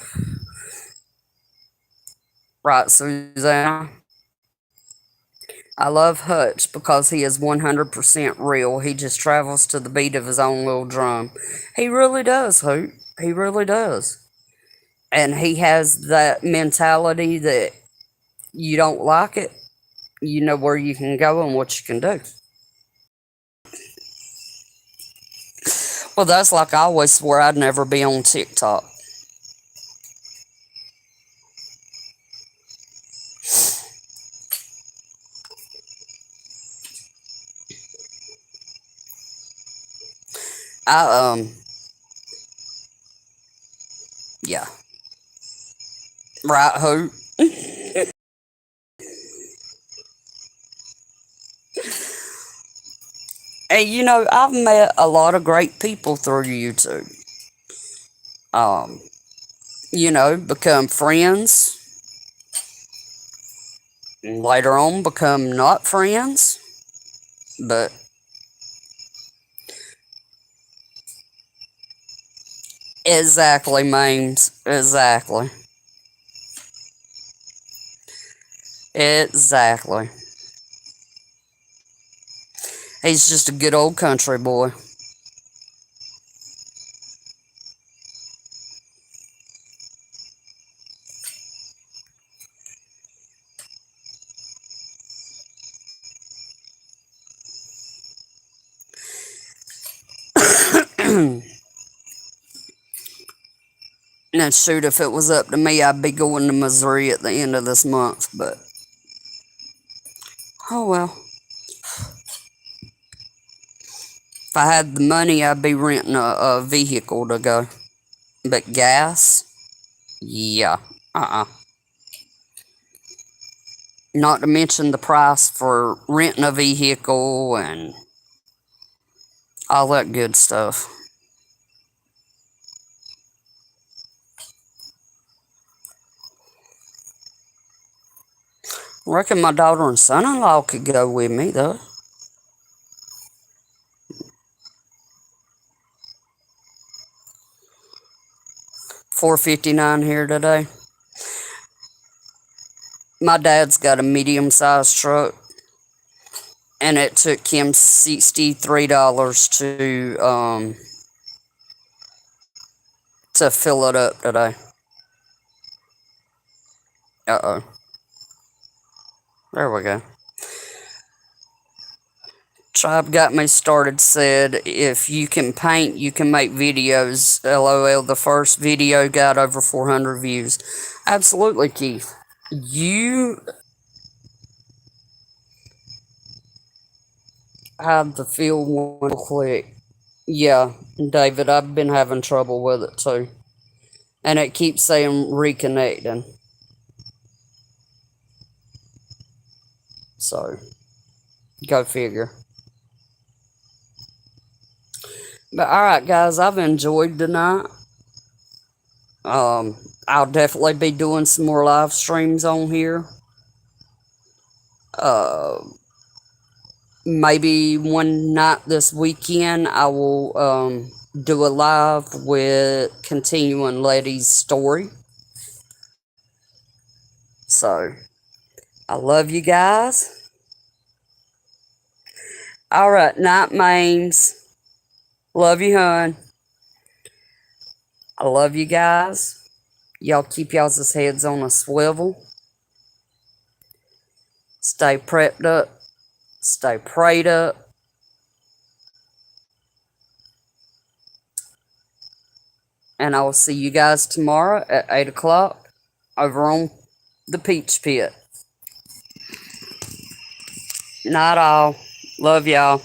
Right, Susanna? I love Hutch because he is 100% real. He just travels to the beat of his own little drum. He really does, Hoot. He really does. And he has that mentality that you don't like it, you know where you can go and what you can do. Well, that's like I always swore I'd never be on TikTok. I, yeah. Right, Hoot? And you know, I've met a lot of great people through YouTube. Um, you know, become friends, and later on become not friends, but exactly, memes. Exactly. Exactly. He's just a good old country boy. And shoot, if it was up to me, I'd be going to Missouri at the end of this month. But oh well. If I had the money, I'd be renting a vehicle to go. But gas? Yeah. Not to mention the price for renting a vehicle and all that good stuff. Reckon my daughter and son in law could go with me, though. 459 here today. My dad's got a medium sized truck, and it took him $63 to fill it up today. Uh oh. There we go. Tribe got me started said, if you can paint, you can make videos. LOL, the first video got over 400 views. Absolutely, Keith. You have the feel one click. Yeah, David, I've been having trouble with it too. And it keeps saying reconnecting. So, go figure. But alright, guys, I've enjoyed tonight. I'll definitely be doing some more live streams on here. Uh, Maybe one night this weekend I will do a live with continuing Letty's story. So I love you guys. All right, night mains. Love you, hun. I love you guys. Y'all keep y'all's heads on a swivel. Stay prepped up. Stay prayed up. And I will see you guys tomorrow at 8 o'clock over on the Peach Pit. Night all. Love y'all.